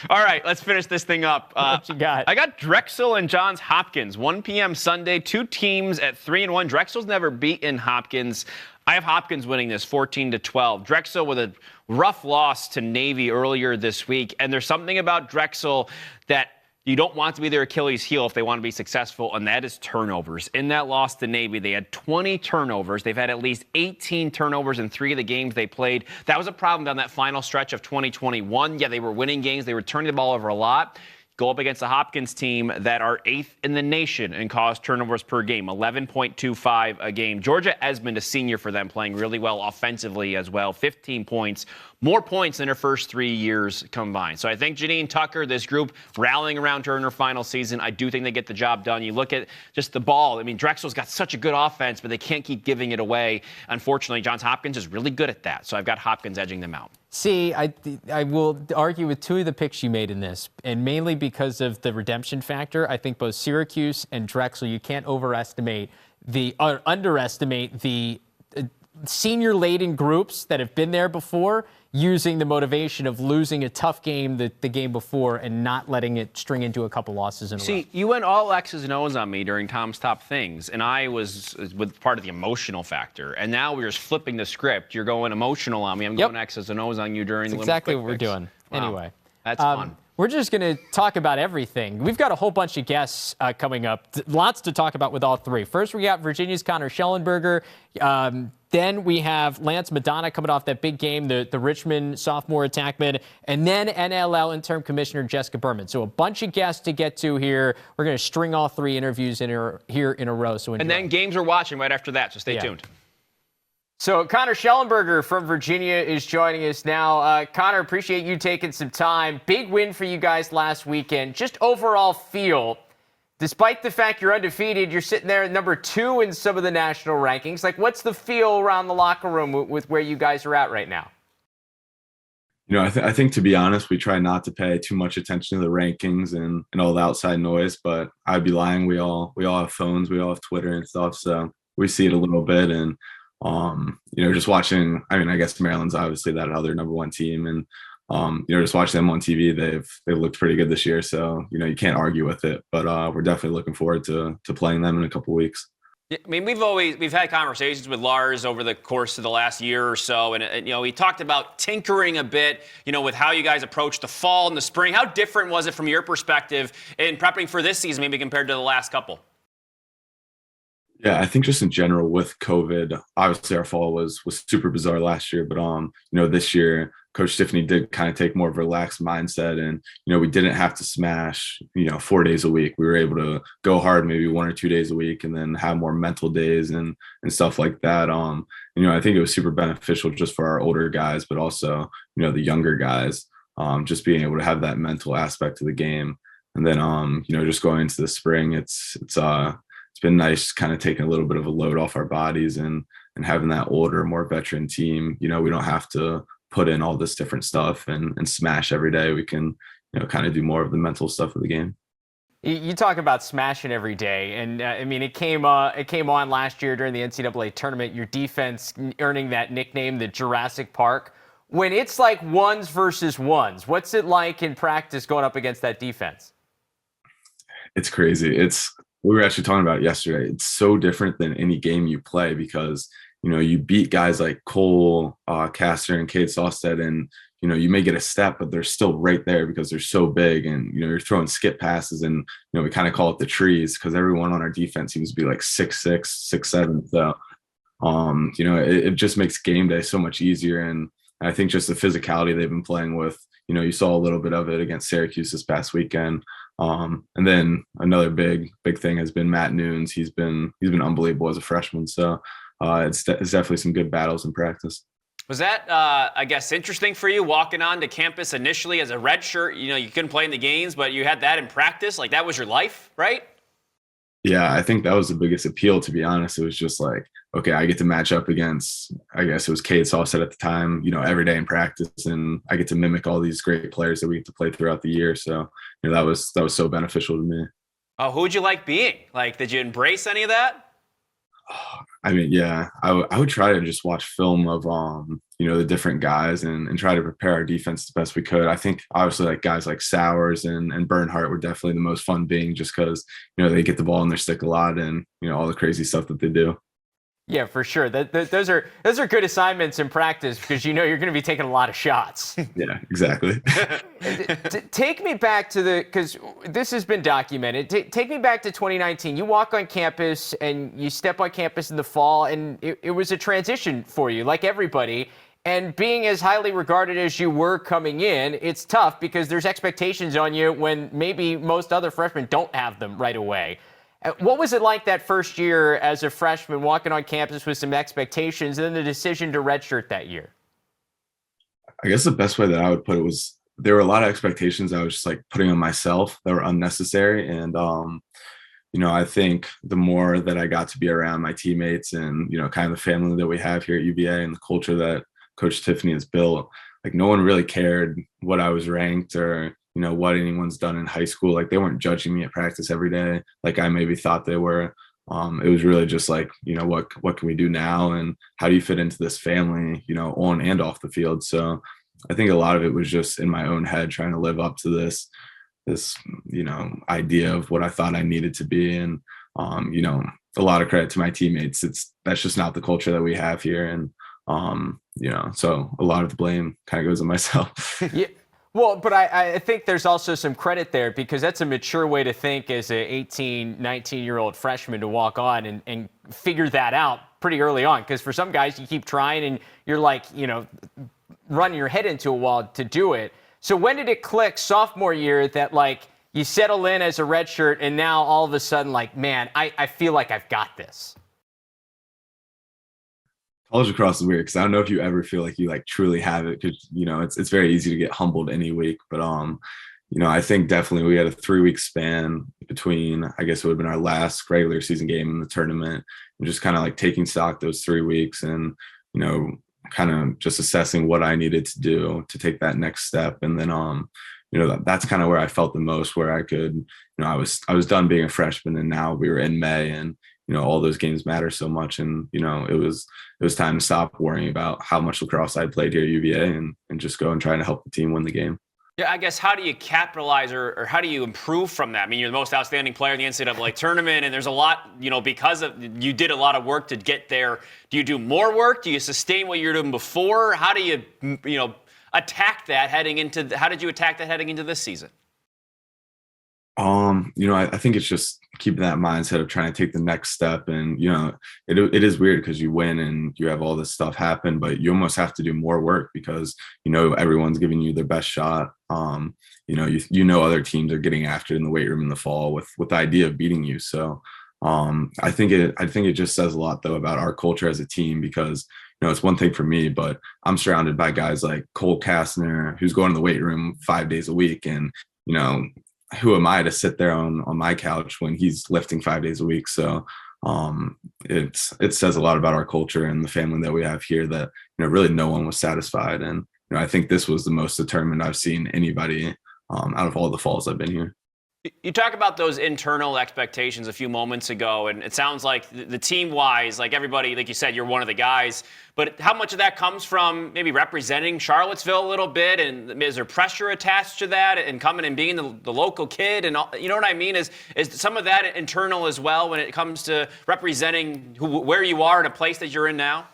right, let's finish this thing up. What you got? I got Drexel and Johns Hopkins, 1 p.m. Sunday. 2 teams at 3-1. Drexel's never beaten Hopkins. I have Hopkins winning this 14-12. Drexel with a rough loss to Navy earlier this week, and there's something about Drexel that you don't want to be their Achilles heel if they want to be successful, and that is turnovers. In that loss to Navy, they had 20 turnovers. They've had at least 18 turnovers in 3 of the games they played. That was a problem down that final stretch of 2021. Yeah, they were winning games. They were turning the ball over a lot. Go up against the Hopkins team that are 8th in the nation in caused turnovers per game, 11.25 a game. Georgia Esmond, a senior for them, playing really well offensively as well, 15 points, more points than her first 3 years combined. So I think Janine Tucker, this group rallying around her in her final season, I do think they get the job done. You look at just the ball. I mean, Drexel's got such a good offense, but they can't keep giving it away. Unfortunately, Johns Hopkins is really good at that. So I've got Hopkins edging them out. See, I will argue with 2 of the picks you made in this, and mainly because of the redemption factor. I think both Syracuse and Drexel, you can't underestimate the senior-laden groups that have been there before, using the motivation of losing a tough game the game before and not letting it string into a couple losses in a row. See, you went all X's and O's on me during Tom's Top Things, and I was with part of the emotional factor. And now we're just flipping the script. You're going emotional on me. I'm going X's and O's on you during the exactly what we're doing. Wow. Anyway. That's fun. We're just going to talk about everything. We've got a whole bunch of guests coming up. Lots to talk about with all 3. First, we got Virginia's Connor Shellenberger. Then we have Lance Madonna coming off that big game, the Richmond sophomore attackman. And then NLL interim commissioner Jessica Berman. So a bunch of guests to get to here. We're going to string all 3 interviews here in a row. So enjoy. And then games we're watching right after that, so stay tuned. So Connor Shellenberger from Virginia is joining us now. Connor, appreciate you taking some time. Big win for you guys last weekend. Just overall feel, despite the fact you're undefeated, you're sitting there at number 2 in some of the national rankings. Like, what's the feel around the locker room with where you guys are at right now? You know, I think to be honest, we try not to pay too much attention to the rankings and all the outside noise, but I'd be lying. We all have phones, we all have Twitter and stuff, so we see it a little bit. And you know, just watching, I mean, I guess Maryland's obviously that other number 1 team, and you know, just watching them on TV, they've looked pretty good this year. So, you know, you can't argue with it, but we're definitely looking forward to playing them in a couple weeks. I mean, we've had conversations with Lars over the course of the last year or so, and you know, we talked about tinkering a bit, you know, with how you guys approach the fall and the spring. How different was it from your perspective in prepping for this season, maybe compared to the last couple? Yeah, I think just in general with COVID, obviously our fall was super bizarre last year, but you know, this year Coach Tiffany did kind of take more of a relaxed mindset, and you know, we didn't have to smash, you know, 4 days a week. We were able to go hard maybe 1 or 2 days a week, and then have more mental days and stuff like that. You know, I think it was super beneficial just for our older guys, but also, you know, the younger guys, just being able to have that mental aspect of the game. And then you know, just going into the spring, it's been nice kind of taking a little bit of a load off our bodies and having that older, more veteran team. You know, we don't have to put in all this different stuff and smash every day. We can, you know, kind of do more of the mental stuff of the game. You talk about smashing every day, and I mean, it came on last year during the NCAA tournament, your defense earning that nickname, the Jurassic Park. When it's like ones versus ones, what's it like in practice going up against that defense? It's crazy. We were actually talking about it yesterday. It's so different than any game you play because, you know, you beat guys like Cole, Castor, and Cade Sawstead, and, you know, you may get a step, but they're still right there because they're so big. And, you know, you're throwing skip passes, and, you know, we kind of call it the trees because everyone on our defense seems to be like 6'6", 6'7". So, you know, it just makes game day so much easier. And I think just the physicality they've been playing with, you know, you saw a little bit of it against Syracuse this past weekend. And then another big thing has been Matt Nunes. He's been unbelievable as a freshman. So it's definitely some good battles in practice. Was that, I guess, interesting for you walking onto campus initially as a redshirt? You know, you couldn't play in the games, but you had that in practice. Like, that was your life, right? Yeah, I think that was the biggest appeal, to be honest. It was just like, okay, I get to match up against, I guess it was Cade Sawstead at the time, you know, every day in practice, and I get to mimic all these great players that we get to play throughout the year. So, you know, that was so beneficial to me. Oh, who would you like being? Like, did you embrace any of that? I mean, yeah, I would try to just watch film of, you know, the different guys and try to prepare our defense the best we could. I think obviously like guys like Sowers and Bernhardt were definitely the most fun being, just because, you know, they get the ball in their stick a lot and, you know, all the crazy stuff that they do. Yeah, for sure. Those are good assignments in practice because you know you're going to be taking a lot of shots. Yeah, exactly. Take me back to because this has been documented. Take me back to 2019. You walk on campus and you step on campus in the fall, and it was a transition for you, like everybody. And being as highly regarded as you were coming in, it's tough because there's expectations on you when maybe most other freshmen don't have them right away. What was it like that first year as a freshman walking on campus with some expectations and then the decision to redshirt that year? I guess the best way that I would put it was there were a lot of expectations I was just like putting on myself that were unnecessary. And, I think the more that I got to be around my teammates and, kind of the family that we have here at UVA and the culture that Coach Tiffany has built, like no one really cared what I was ranked or, what anyone's done in high school. Like they weren't judging me at practice every day like I maybe thought they were. It was really just like, what can we do now and how do you fit into this family, on and off the field. So I think a lot of it was just in my own head trying to live up to this idea of what I thought I needed to be. And, a lot of credit to my teammates. That's just not the culture that we have here. And, so a lot of the blame kind of goes on myself. Yeah. Well, but I think there's also some credit there because that's a mature way to think as an 18, 19-year-old freshman to walk on and figure that out pretty early on. Because for some guys, you keep trying and you're like, running your head into a wall to do it. So when did it click sophomore year that like you settle in as a redshirt and now all of a sudden like, man, I feel like I've got this? College lacrosse is weird because I don't know if you ever feel like you like truly have it because it's very easy to get humbled any week. But I think definitely we had a 3-week span between I guess it would have been our last regular season game in the tournament and just kind of like taking stock those 3 weeks and kind of just assessing what I needed to do to take that next step. And then that's kind of where I felt the most where I could I was done being a freshman and now we were in May and all those games matter so much. And, it was time to stop worrying about how much lacrosse I'd played here at UVA and just go and try to help the team win the game. Yeah, I guess how do you capitalize or how do you improve from that? I mean, you're the most outstanding player in the NCAA tournament, and there's a lot, because of you did a lot of work to get there. Do you do more work? Do you sustain what you were doing before? How do you, attack that heading into, how did you attack that heading into this season? I think it's just keeping that mindset of trying to take the next step. And, it is weird because you win and you have all this stuff happen, but you almost have to do more work because, everyone's giving you their best shot. Other teams are getting after it in the weight room in the fall with the idea of beating you. So, I think it just says a lot though about our culture as a team because, it's one thing for me, but I'm surrounded by guys like Cole Kastner, who's going to the weight room 5 days a week. And, who am I to sit there on my couch when he's lifting 5 days a week? So it says a lot about our culture and the family that we have here that, really no one was satisfied. And, I think this was the most determined I've seen anybody out of all the falls I've been here. You talk about those internal expectations a few moments ago, and it sounds like the team-wise, like everybody, like you said, you're one of the guys. But how much of that comes from maybe representing Charlottesville a little bit, and is there pressure attached to that, and coming and being the local kid, and all, you know what I mean? Is some of that internal as well when it comes to representing where you are in a place that you're in now?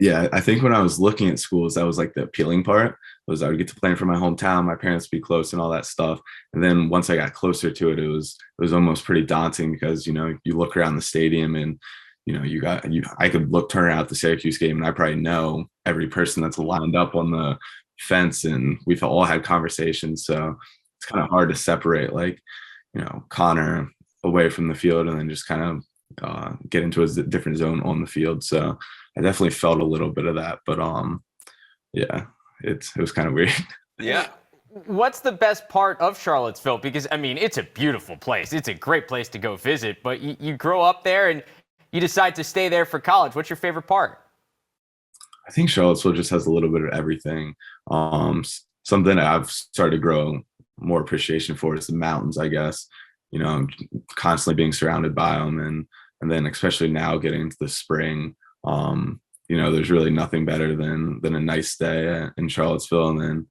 Yeah, I think when I was looking at schools, that was like the appealing part. Was I would get to play for my hometown, my parents would be close and all that stuff. And then once I got closer to it, it was almost pretty daunting because, you look around the stadium and, I could turn around at the Syracuse game and I probably know every person that's lined up on the fence and we've all had conversations. So it's kind of hard to separate Connor away from the field and then just kind of get into a different zone on the field. So I definitely felt a little bit of that, but yeah. It was kind of weird. Yeah. What's the best part of Charlottesville? Because, I mean, it's a beautiful place. It's a great place to go visit, but you grow up there and you decide to stay there for college. What's your favorite part? I think Charlottesville just has a little bit of everything. Something that I've started to grow more appreciation for is the mountains, I guess. Constantly being surrounded by them. And then especially now getting into the spring, there's really nothing better than a nice day in Charlottesville. And then,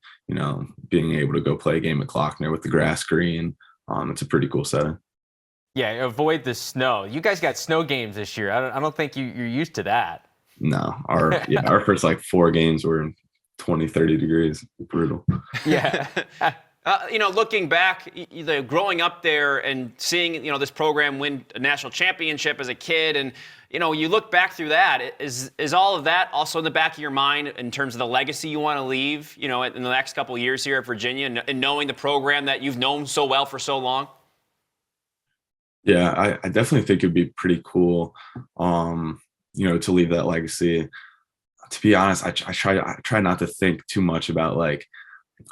being able to go play a game at Klockner with the grass green. It's a pretty cool setting. Yeah, avoid the snow. You guys got snow games this year. I don't think you're used to that. No, our first like 4 games were 20, 30 degrees. Brutal. Yeah. Looking back, growing up there and seeing, this program win a national championship as a kid, and, you look back through that, is all of that also in the back of your mind in terms of the legacy you want to leave, in the next couple of years here at Virginia, and knowing the program that you've known so well for so long? Yeah, I definitely think it'd be pretty cool, to leave that legacy. To be honest, I try not to think too much about like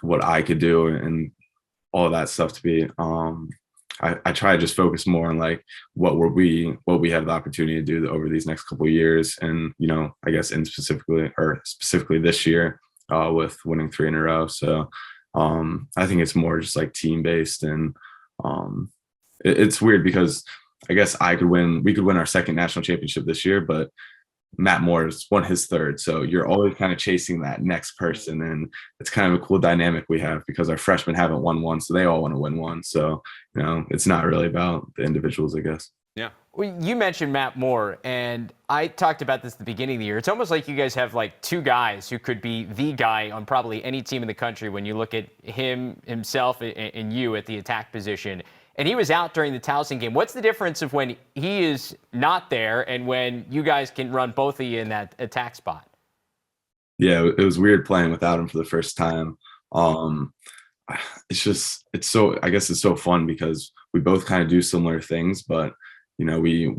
what I could do and all of that stuff. To be, I try to just focus more on like what we have the opportunity to do over these next couple of years, and I guess specifically this year with winning 3 in a row. So I think it's more just like team based, and it's weird because I guess we could win our second national championship this year, but Matt Moore's won his third. So you're always kind of chasing that next person. And it's kind of a cool dynamic we have because our freshmen haven't won one, so they all want to win one. So, it's not really about the individuals, I guess. Yeah. Well, you mentioned Matt Moore, and I talked about this at the beginning of the year. It's almost like you guys have like 2 guys who could be the guy on probably any team in the country when you look at himself, and you at the attack position. And he was out during the Towson game. What's the difference of when he is not there and when you guys can run both of you in that attack spot? Yeah, it was weird playing without him for the first time. I guess it's so fun because we both kind of do similar things, but we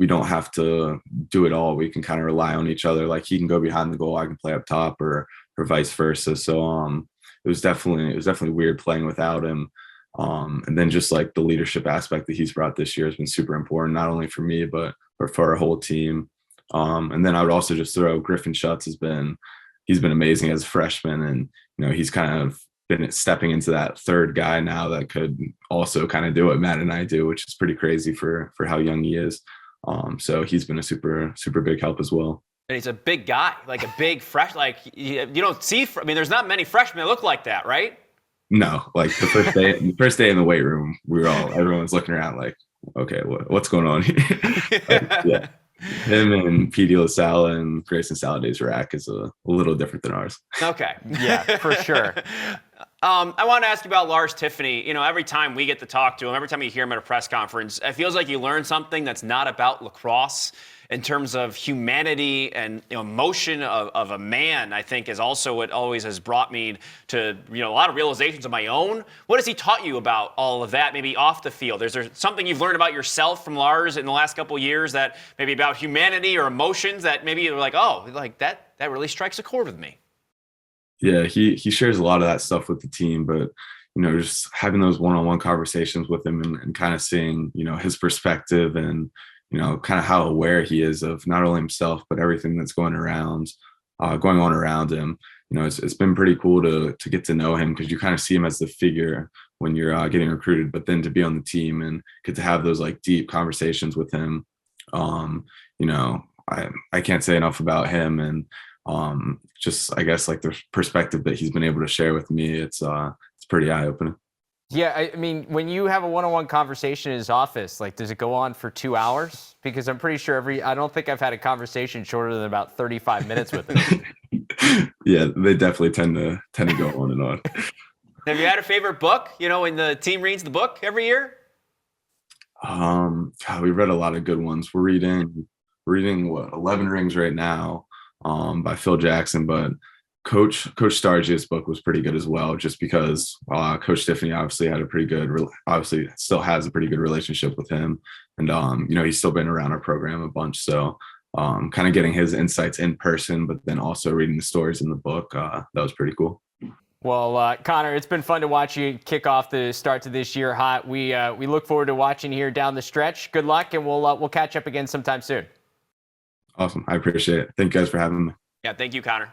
don't have to do it all. We can kind of rely on each other. Like he can go behind the goal, I can play up top, or vice versa. So it was definitely weird playing without him. And then just like the leadership aspect that he's brought this year has been super important, not only for me, but for our whole team. And then I would also just throw Griffin Schutz he's been amazing as a freshman. And, he's kind of been stepping into that third guy now that could also kind of do what Matt and I do, which is pretty crazy for how young he is. So he's been a super, super big help as well. And he's a big guy, like a big fresh, like you don't see, there's not many freshmen that look like that, right? No, like the first day in the weight room, everyone's looking around like, okay, what's going on here? Yeah. Him and P.D. LaSalle and Grayson Saladay's rack is a little different than ours. Okay. Yeah, for sure. I want to ask you about Lars Tiffany. Every time we get to talk to him, every time you hear him at a press conference, it feels like you learn something that's not about lacrosse in terms of humanity and emotion of a man. I think is also what always has brought me to a lot of realizations of my own. What has he taught you about all of that, maybe off the field? Is there something you've learned about yourself from Lars in the last couple of years that maybe about humanity or emotions that maybe you're like, oh, like that really strikes a chord with me? Yeah, he shares a lot of that stuff with the team, but just having those one-on-one conversations with him and kind of seeing his perspective and kind of how aware he is of not only himself but everything that's going on around him. It's been pretty cool to get to know him because you kind of see him as the figure when you're getting recruited, but then to be on the team and get to have those like deep conversations with him. I can't say enough about him, and just I guess like the perspective that he's been able to share with me, it's pretty eye-opening. Yeah, I mean, when you have a one-on-one conversation in his office, like, does it go on for 2 hours? Because I'm pretty sure I don't think I've had a conversation shorter than about 35 minutes with him. Yeah, they definitely tend to go on and on. Have you had a favorite book? When the team reads the book every year? God, we read a lot of good ones. We're reading what 11 Rings right now, by Phil Jackson, but Coach Stargia's book was pretty good as well, just because Coach Tiffany obviously still has a pretty good relationship with him, and he's still been around our program a bunch, so kind of getting his insights in person, but then also reading the stories in the book, that was pretty cool. Well, Connor, it's been fun to watch you kick off the start to this year hot. We look forward to watching here down the stretch. Good luck, and we'll catch up again sometime soon. Awesome, I appreciate it. Thank you guys for having me. Yeah, thank you, Connor.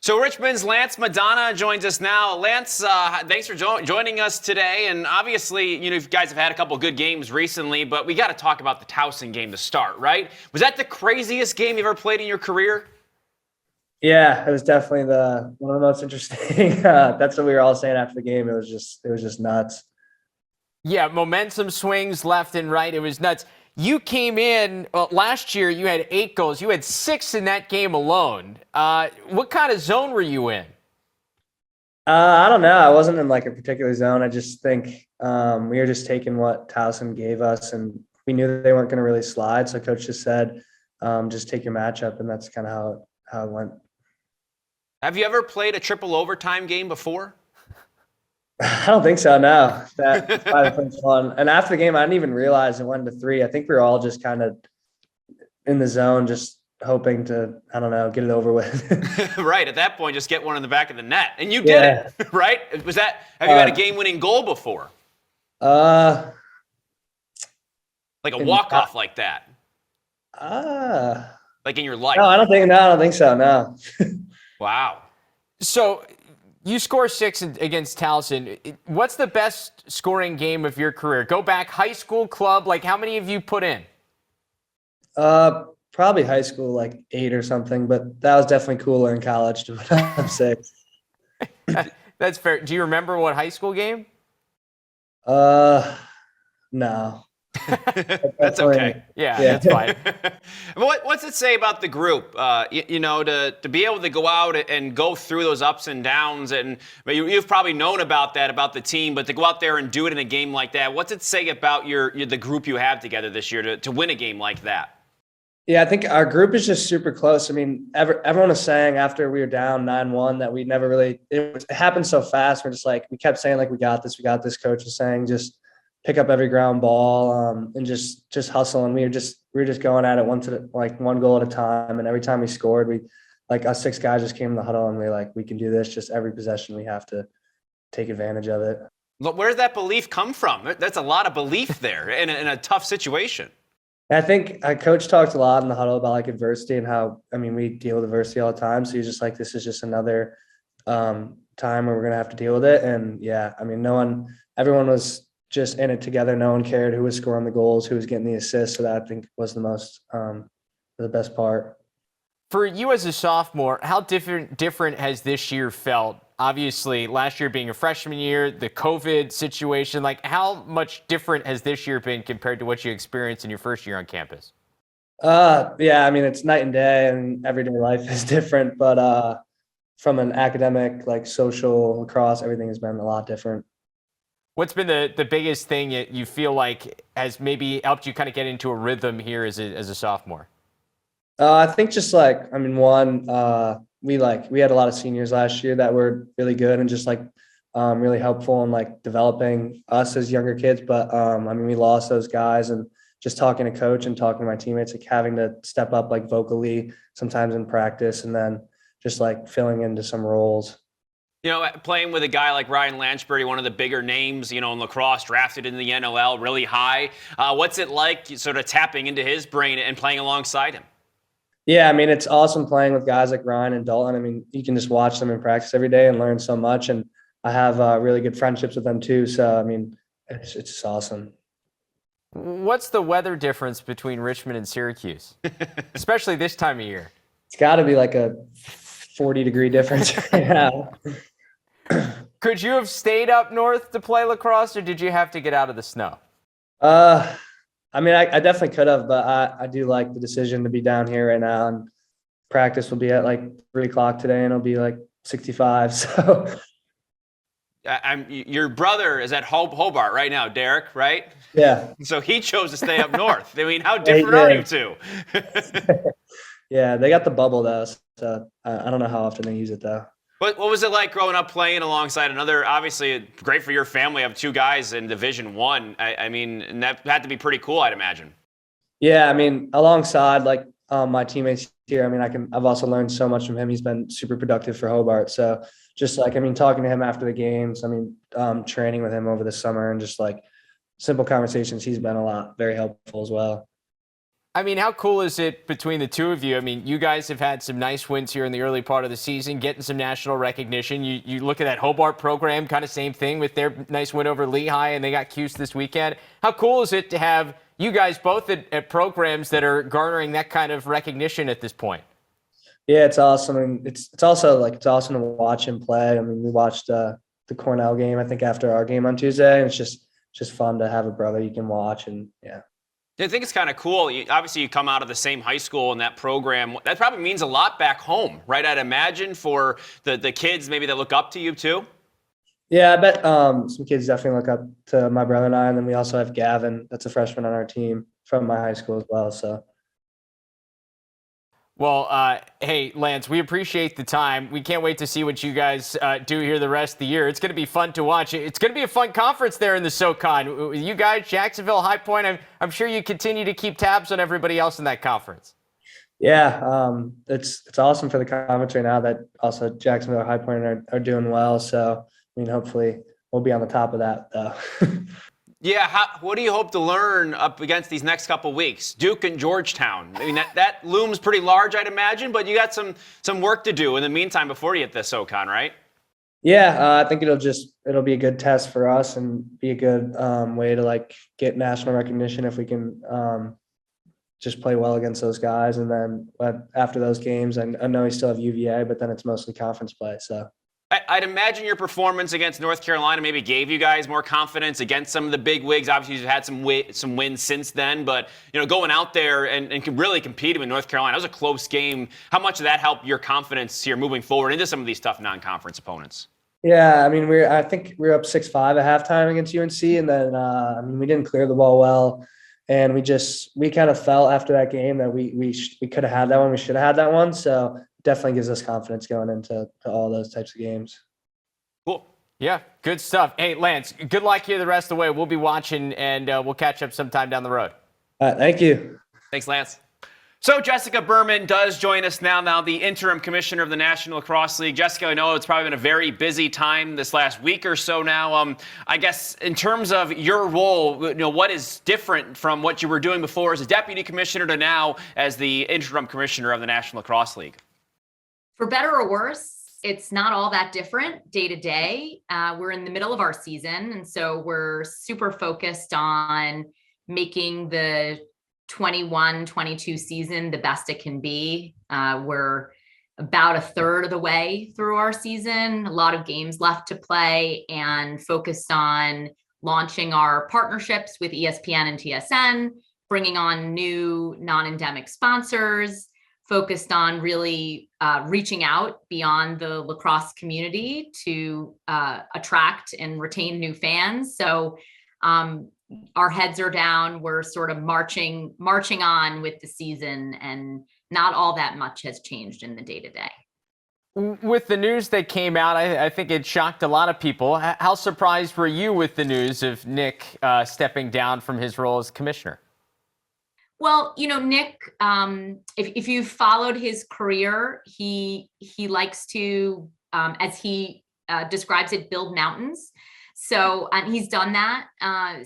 So Richmond's Lance Madonna joins us now. Lance, thanks for joining us today. And obviously, you guys have had a couple good games recently, but we got to talk about the Towson game to start, right? Was that the craziest game you've ever played in your career? Yeah, it was definitely one of the most interesting. That's what we were all saying after the game. It was just nuts. Yeah, momentum swings left and right. It was nuts. You came in last year, you had 8 goals. You had 6 in that game alone. What kind of zone were you in? I don't know. I wasn't in like a particular zone. I just think we were just taking what Towson gave us, and we knew they weren't going to really slide. So coach just said, just take your matchup, and that's kind of how it went. Have you ever played a triple overtime game before? I don't think so. No, that's probably fun. And after the game, I didn't even realize it went to 3. I think we were all just kind of in the zone, just hoping to, I don't know, get it over with. Right. At that point, just get one in the back of the net. And you did it, right? Have you had a game-winning goal before? Like a walk-off like that? Like in your life? No, I don't think so, no. Wow. So you score 6 against Towson. What's the best scoring game of your career? Go back, high school, club, like how many have you put in? Probably high school, like 8 or something, but that was definitely cooler in college to put up 6. That's fair. Do you remember what high school game? No. That's okay. Yeah, that's fine. What's it say about the group? To be able to go out and go through those ups and downs, and you've probably known about that, about the team, but to go out there and do it in a game like that, what's it say about the group you have together this year to win a game like that? Yeah, I think our group is just super close. I mean, everyone was saying after we were down 9-1 that we never really – it happened so fast. We're just like – we kept saying, like, we got this. Coach was saying just pick up every ground ball and just hustle. And we were just going at it one goal at a time. And every time we scored, us 6 guys just came in the huddle and we were like, we can do this. Just every possession we have to take advantage of it. Where did that belief come from? That's a lot of belief there in a tough situation. I think coach talked a lot in the huddle about like adversity and how, I mean, we deal with adversity all the time. So he's just like, this is just another time where we're going to have to deal with it. And yeah, I mean, everyone was just in it together. No one cared who was scoring the goals, who was getting the assists. So that I think was the best part. For you as a sophomore, how different has this year felt? Obviously, last year being a freshman year, the COVID situation, like how much different has this year been compared to what you experienced in your first year on campus? Yeah, I mean, it's night and day and everyday life is different, but from an academic, like social, lacrosse, everything has been a lot different. What's been the biggest thing you feel like has maybe helped you kind of get into a rhythm here as a sophomore? I think just like, I mean, we had a lot of seniors last year that were really good and just really helpful in like developing us as younger kids. But I mean, we lost those guys, and just talking to coach and talking to my teammates, like having to step up like vocally sometimes in practice, and then just like filling into some roles. Playing with a guy like Ryan Lanchbury, one of the bigger names, in lacrosse, drafted in the NLL really high. What's it like sort of tapping into his brain and playing alongside him? Yeah, I mean, it's awesome playing with guys like Ryan and Dalton. I mean, you can just watch them in practice every day and learn so much. And I have really good friendships with them too. So, I mean, it's just awesome. What's the weather difference between Richmond and Syracuse, especially this time of year? It's got to be like a 40-degree difference right now. Could you have stayed up north to play lacrosse, or did you have to get out of the snow? I mean, I definitely could have, but I do like the decision to be down here right now. And practice will be at like 3:00 today, and it'll be like 65. So, your brother is at Hobart right now, Derek, right? Yeah. So he chose to stay up north. I mean, how different are you two? Yeah, they got the bubble though, so I don't know how often they use it though. What was it like growing up playing alongside another, obviously great for your family, have 2 guys in Division I. I mean, and that had to be pretty cool, I'd imagine. Yeah, I mean, alongside like my teammates here, I mean, I've also learned so much from him. He's been super productive for Hobart. So just like, I mean, talking to him after the games, I mean, training with him over the summer and just like simple conversations, he's been very helpful as well. I mean, how cool is it between the two of you? I mean, you guys have had some nice wins here in the early part of the season, getting some national recognition. You look at that Hobart program, kind of same thing with their nice win over Lehigh, and they got Cuse this weekend. How cool is it to have you guys both at programs that are garnering that kind of recognition at this point? Yeah, it's awesome. And it's also like, it's awesome to watch him play. I mean, we watched the Cornell game, I think, after our game on Tuesday, and it's just just fun to have a brother you can watch. And yeah. I think it's kind of cool. Obviously, you come out of the same high school and that program. That probably means a lot back home, right? I'd imagine for the kids maybe that look up to you too. Yeah, I bet some kids definitely look up to my brother and I. And then we also have Gavin, that's a freshman on our team from my high school as well. So. Well, hey, Lance, we appreciate the time. We can't wait to see what you guys do here the rest of the year. It's going to be fun to watch. It's going to be a fun conference there in the SoCon. With you guys, Jacksonville, High Point, I'm sure you continue to keep tabs on everybody else in that conference. Yeah, it's awesome for the conference right now that also Jacksonville, High Point are doing well. So, I mean, hopefully we'll be on the top of that, though. Yeah, what do you hope to learn up against these next couple weeks? Duke and Georgetown. I mean, that looms pretty large, I'd imagine, but you got some work to do in the meantime before you hit the SoCon, right? Yeah, I think it'll be a good test for us and be a good way to like get national recognition if we can just play well against those guys. And then after those games, I know we still have UVA, but then it's mostly conference play. So. I'd imagine your performance against North Carolina maybe gave you guys more confidence against some of the big wigs. Obviously, you've had some wins since then, but going out there and really competing with North Carolina, that was a close game. How much did that help your confidence here moving forward into some of these tough non-conference opponents? Yeah, I mean, I think we were up 6-5 at halftime against UNC, and then we didn't clear the ball well, and we kind of felt after that game that we could have had that one. We should have had that one. So. Definitely gives us confidence going into all those types of games. Cool. Yeah, good stuff. Hey, Lance, good luck here the rest of the way. We'll be watching, and we'll catch up sometime down the road. All right, thank you. Thanks, Lance. So Jessica Berman does join us now the interim commissioner of the National Lacrosse League. Jessica, I know it's probably been a very busy time this last week or so now. I guess in terms of your role, what is different from what you were doing before as a deputy commissioner to now as the interim commissioner of the National Lacrosse League? For better or worse, it's not all that different day to day. We're in the middle of our season, and so we're super focused on making the 21-22 season the best it can be. We're about a third of the way through our season, a lot of games left to play, and focused on launching our partnerships with ESPN and TSN, bringing on new non-endemic sponsors, focused on really reaching out beyond the lacrosse community to attract and retain new fans. So our heads are down. We're sort of marching on with the season, and not all that much has changed in the day-to-day. With the news that came out, I think it shocked a lot of people. How surprised were you with the news of Nick stepping down from his role as commissioner? Well, Nick, if you've followed his career, he likes to, as he describes it, build mountains. So, and he's done that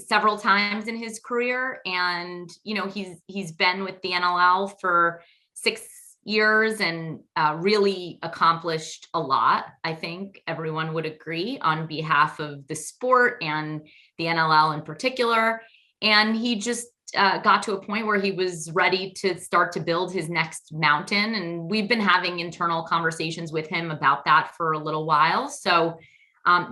several times in his career. And, he's been with the NLL for 6 years and really accomplished a lot. I think everyone would agree on behalf of the sport and the NLL in particular. And he just got to a point where he was ready to start to build his next mountain. And we've been having internal conversations with him about that for a little while. So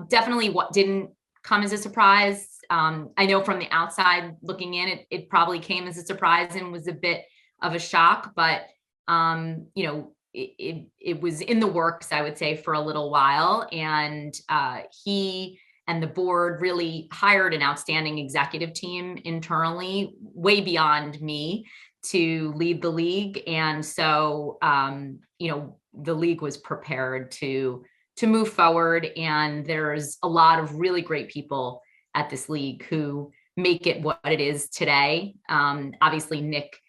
definitely what didn't come as a surprise. I know from the outside looking in, it probably came as a surprise and was a bit of a shock, but it was in the works, I would say, for a little while. And he and the board really hired an outstanding executive team internally, way beyond me, to lead the league. And so, the league was prepared to move forward. And there's a lot of really great people at this league who make it what it is today. Obviously, Nick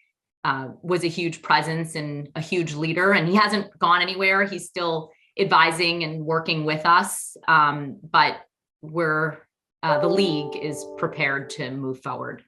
was a huge presence and a huge leader, and he hasn't gone anywhere. He's still advising and working with us. But the league is prepared to move forward.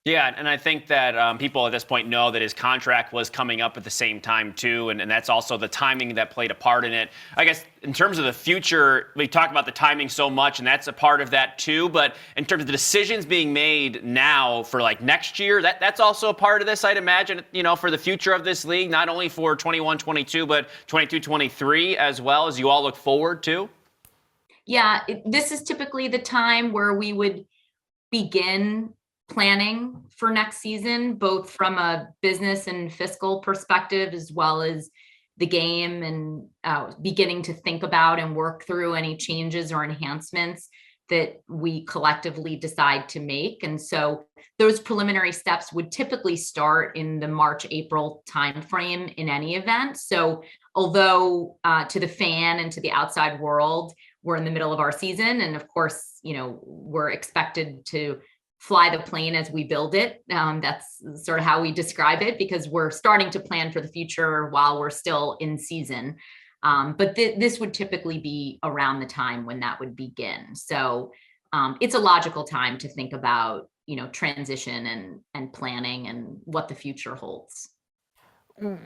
Yeah, and I think that people at this point know that his contract was coming up at the same time too, and that's also the timing that played a part in it. I guess in terms of the future, we talk about the timing so much, and that's a part of that too, but in terms of the decisions being made now for like next year, that's also a part of this, I'd imagine, for the future of this league, not only for 21-22, but 22-23 as well, as you all look forward to. Yeah, this is typically the time where we would begin planning for next season, both from a business and fiscal perspective, as well as the game, and beginning to think about and work through any changes or enhancements that we collectively decide to make. And so those preliminary steps would typically start in the March, April timeframe in any event. So although to the fan and to the outside world, we're in the middle of our season, and of course, we're expected to fly the plane as we build it. That's sort of how we describe it, because we're starting to plan for the future while we're still in season. But this would typically be around the time when that would begin. So it's a logical time to think about, transition and planning and what the future holds.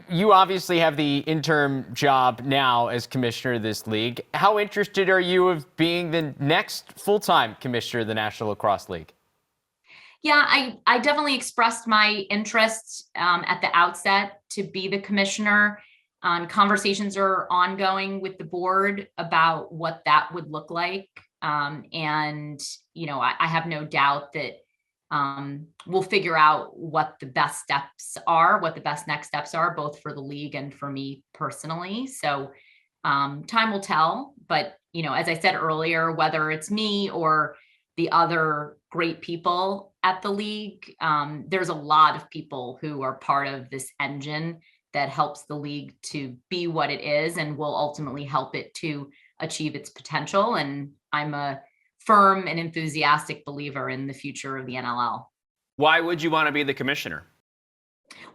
You obviously have the interim job now as commissioner of this league. How interested are you of being the next full-time commissioner of the National Lacrosse League? Yeah, I definitely expressed my interest at the outset to be the commissioner. Conversations are ongoing with the board about what that would look like. And, I have no doubt that we'll figure out what the best steps are, what the best next steps are, both for the league and for me personally. So time will tell. But, as I said earlier, whether it's me or the other great people at the league, there's a lot of people who are part of this engine that helps the league to be what it is and will ultimately help it to achieve its potential. And I'm a firm and enthusiastic believer in the future of the NLL. Why would you want to be the commissioner?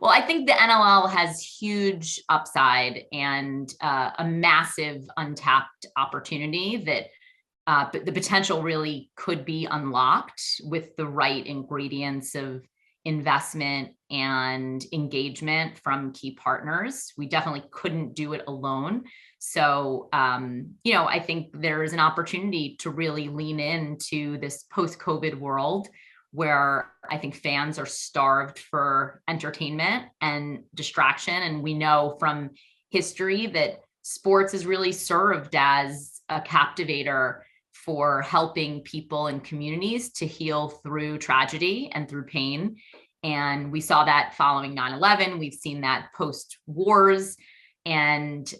Well, I think the NLL has huge upside and a massive untapped opportunity that the potential really could be unlocked with the right ingredients of investment and engagement from key partners. We definitely couldn't do it alone. So, I think there is an opportunity to really lean into this post-COVID world where I think fans are starved for entertainment and distraction. And we know from history that sports is really served as a captivator for helping people and communities to heal through tragedy and through pain. And we saw that following 9/11. We've seen that post-wars. And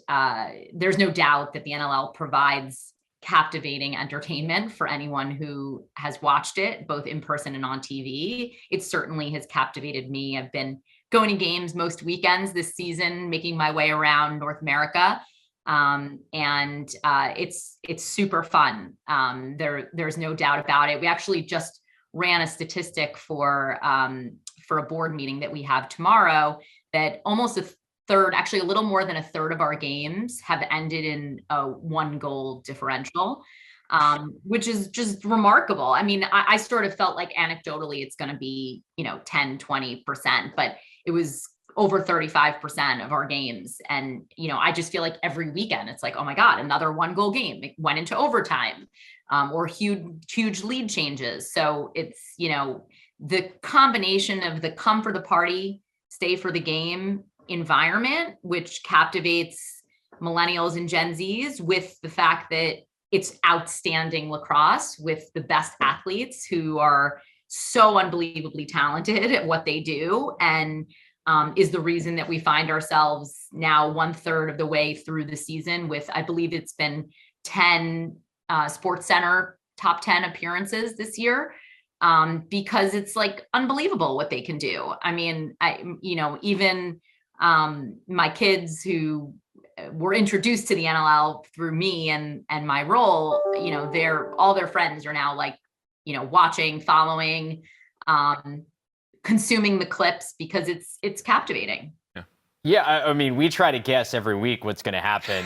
there's no doubt that the NLL provides captivating entertainment for anyone who has watched it, both in person and on TV. It certainly has captivated me. I've been going to games most weekends this season, making my way around North America. And it's super fun. There's no doubt about it. We actually just ran a statistic for a board meeting that we have tomorrow that almost a third, actually a little more than a third of our games have ended in a 1-goal differential, which is just remarkable. I mean, I sort of felt like anecdotally it's going to be, 10, 20%, but it was over 35% of our games. And, I just feel like every weekend it's like, oh my God, another 1-goal game. It went into overtime, or huge lead changes. So it's, the combination of the come for the party, stay for the game environment, which captivates millennials and Gen Zs, with the fact that it's outstanding lacrosse with the best athletes who are so unbelievably talented at what they do, and is the reason that we find ourselves now 1/3 of the way through the season with, I believe it's been 10 Sports Center top 10 appearances this year, because it's like unbelievable what they can do. I mean, even my kids who were introduced to the NLL through me and my role, all their friends are now like, watching, following, consuming the clips because it's captivating. Yeah, I mean, we try to guess every week what's going to happen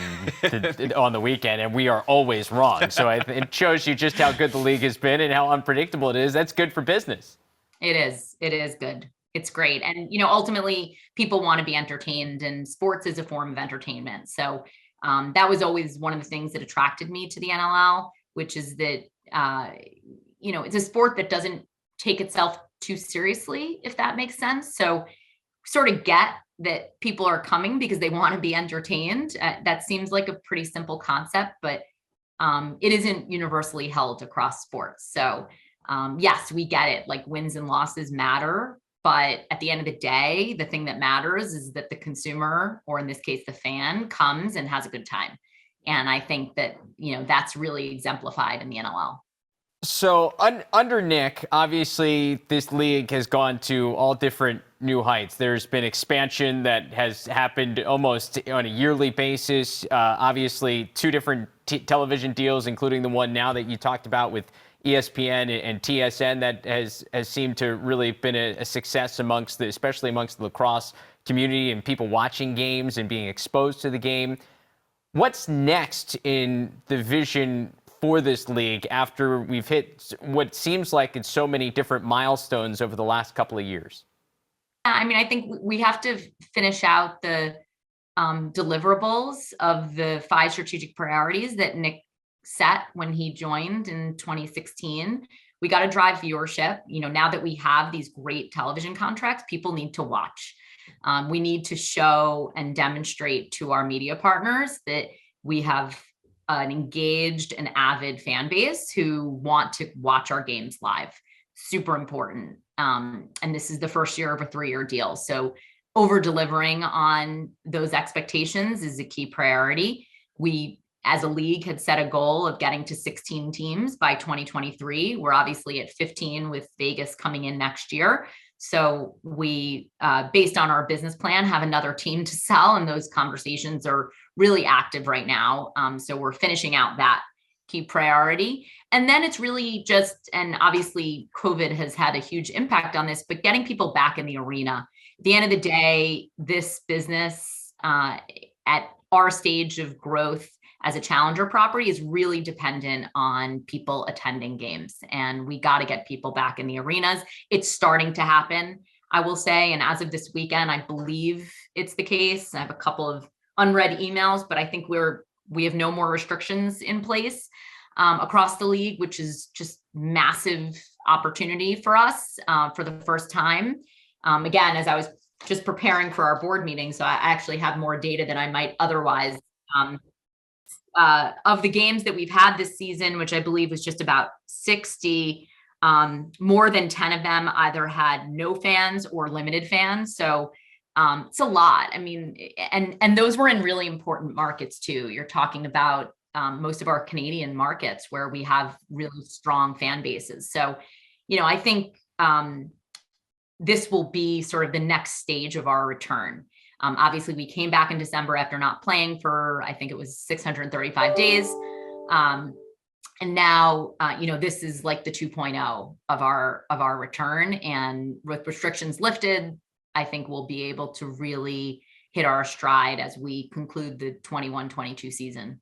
on the weekend, and we are always wrong. So it shows you just how good the league has been and how unpredictable it is. That's good for business. It is good. It's great. And, ultimately people want to be entertained, and sports is a form of entertainment. So that was always one of the things that attracted me to the NLL, which is that, it's a sport that doesn't take itself too seriously, if that makes sense. So sort of get that people are coming because they want to be entertained. That seems like a pretty simple concept, but it isn't universally held across sports. So Yes, we get it. Like wins and losses matter. But at the end of the day, the thing that matters is that the consumer, or in this case, the fan, comes and has a good time. And I think that, that's really exemplified in the NLL. So under Nick, obviously this league has gone to all different new heights. There's been expansion that has happened almost on a yearly basis. Obviously, two different television deals, including the one now that you talked about with ESPN and TSN, that has seemed to really been a success especially amongst the lacrosse community and people watching games and being exposed to the game. What's next in the vision for this league after we've hit what seems like it's so many different milestones over the last couple of years? I mean, I think we have to finish out the deliverables of the 5 strategic priorities that Nick set when he joined in 2016. We got to drive viewership. Now that we have these great television contracts, people need to watch. We need to show and demonstrate to our media partners that we have an engaged and avid fan base who want to watch our games live. Super important. And this is the first year of a 3-year deal. So over delivering on those expectations is a key priority. We, as a league, had set a goal of getting to 16 teams by 2023. We're obviously at 15 with Vegas coming in next year. So we, based on our business plan, have another team to sell, and those conversations are really active right now. So we're finishing out that key priority. And then it's really just, and obviously COVID has had a huge impact on this, but getting people back in the arena. At the end of the day, this business at our stage of growth as a challenger property is really dependent on people attending games. And we got to get people back in the arenas. It's starting to happen, I will say. And as of this weekend, I believe it's the case. I have a couple of unread emails, but I think we have no more restrictions in place across the league, which is just massive opportunity for us for the first time. Again, as I was just preparing for our board meeting, so I actually have more data than I might otherwise. Of the games that we've had this season, which I believe was just about 60, more than 10 of them either had no fans or limited fans. So it's a lot. I mean, and those were in really important markets too. You're talking about most of our Canadian markets where we have really strong fan bases. So, I think this will be sort of the next stage of our return. Obviously, we came back in December after not playing for, I think it was 635 days. And now, this is like the 2.0 of our return. And with restrictions lifted, I think we'll be able to really hit our stride as we conclude the 21-22 season.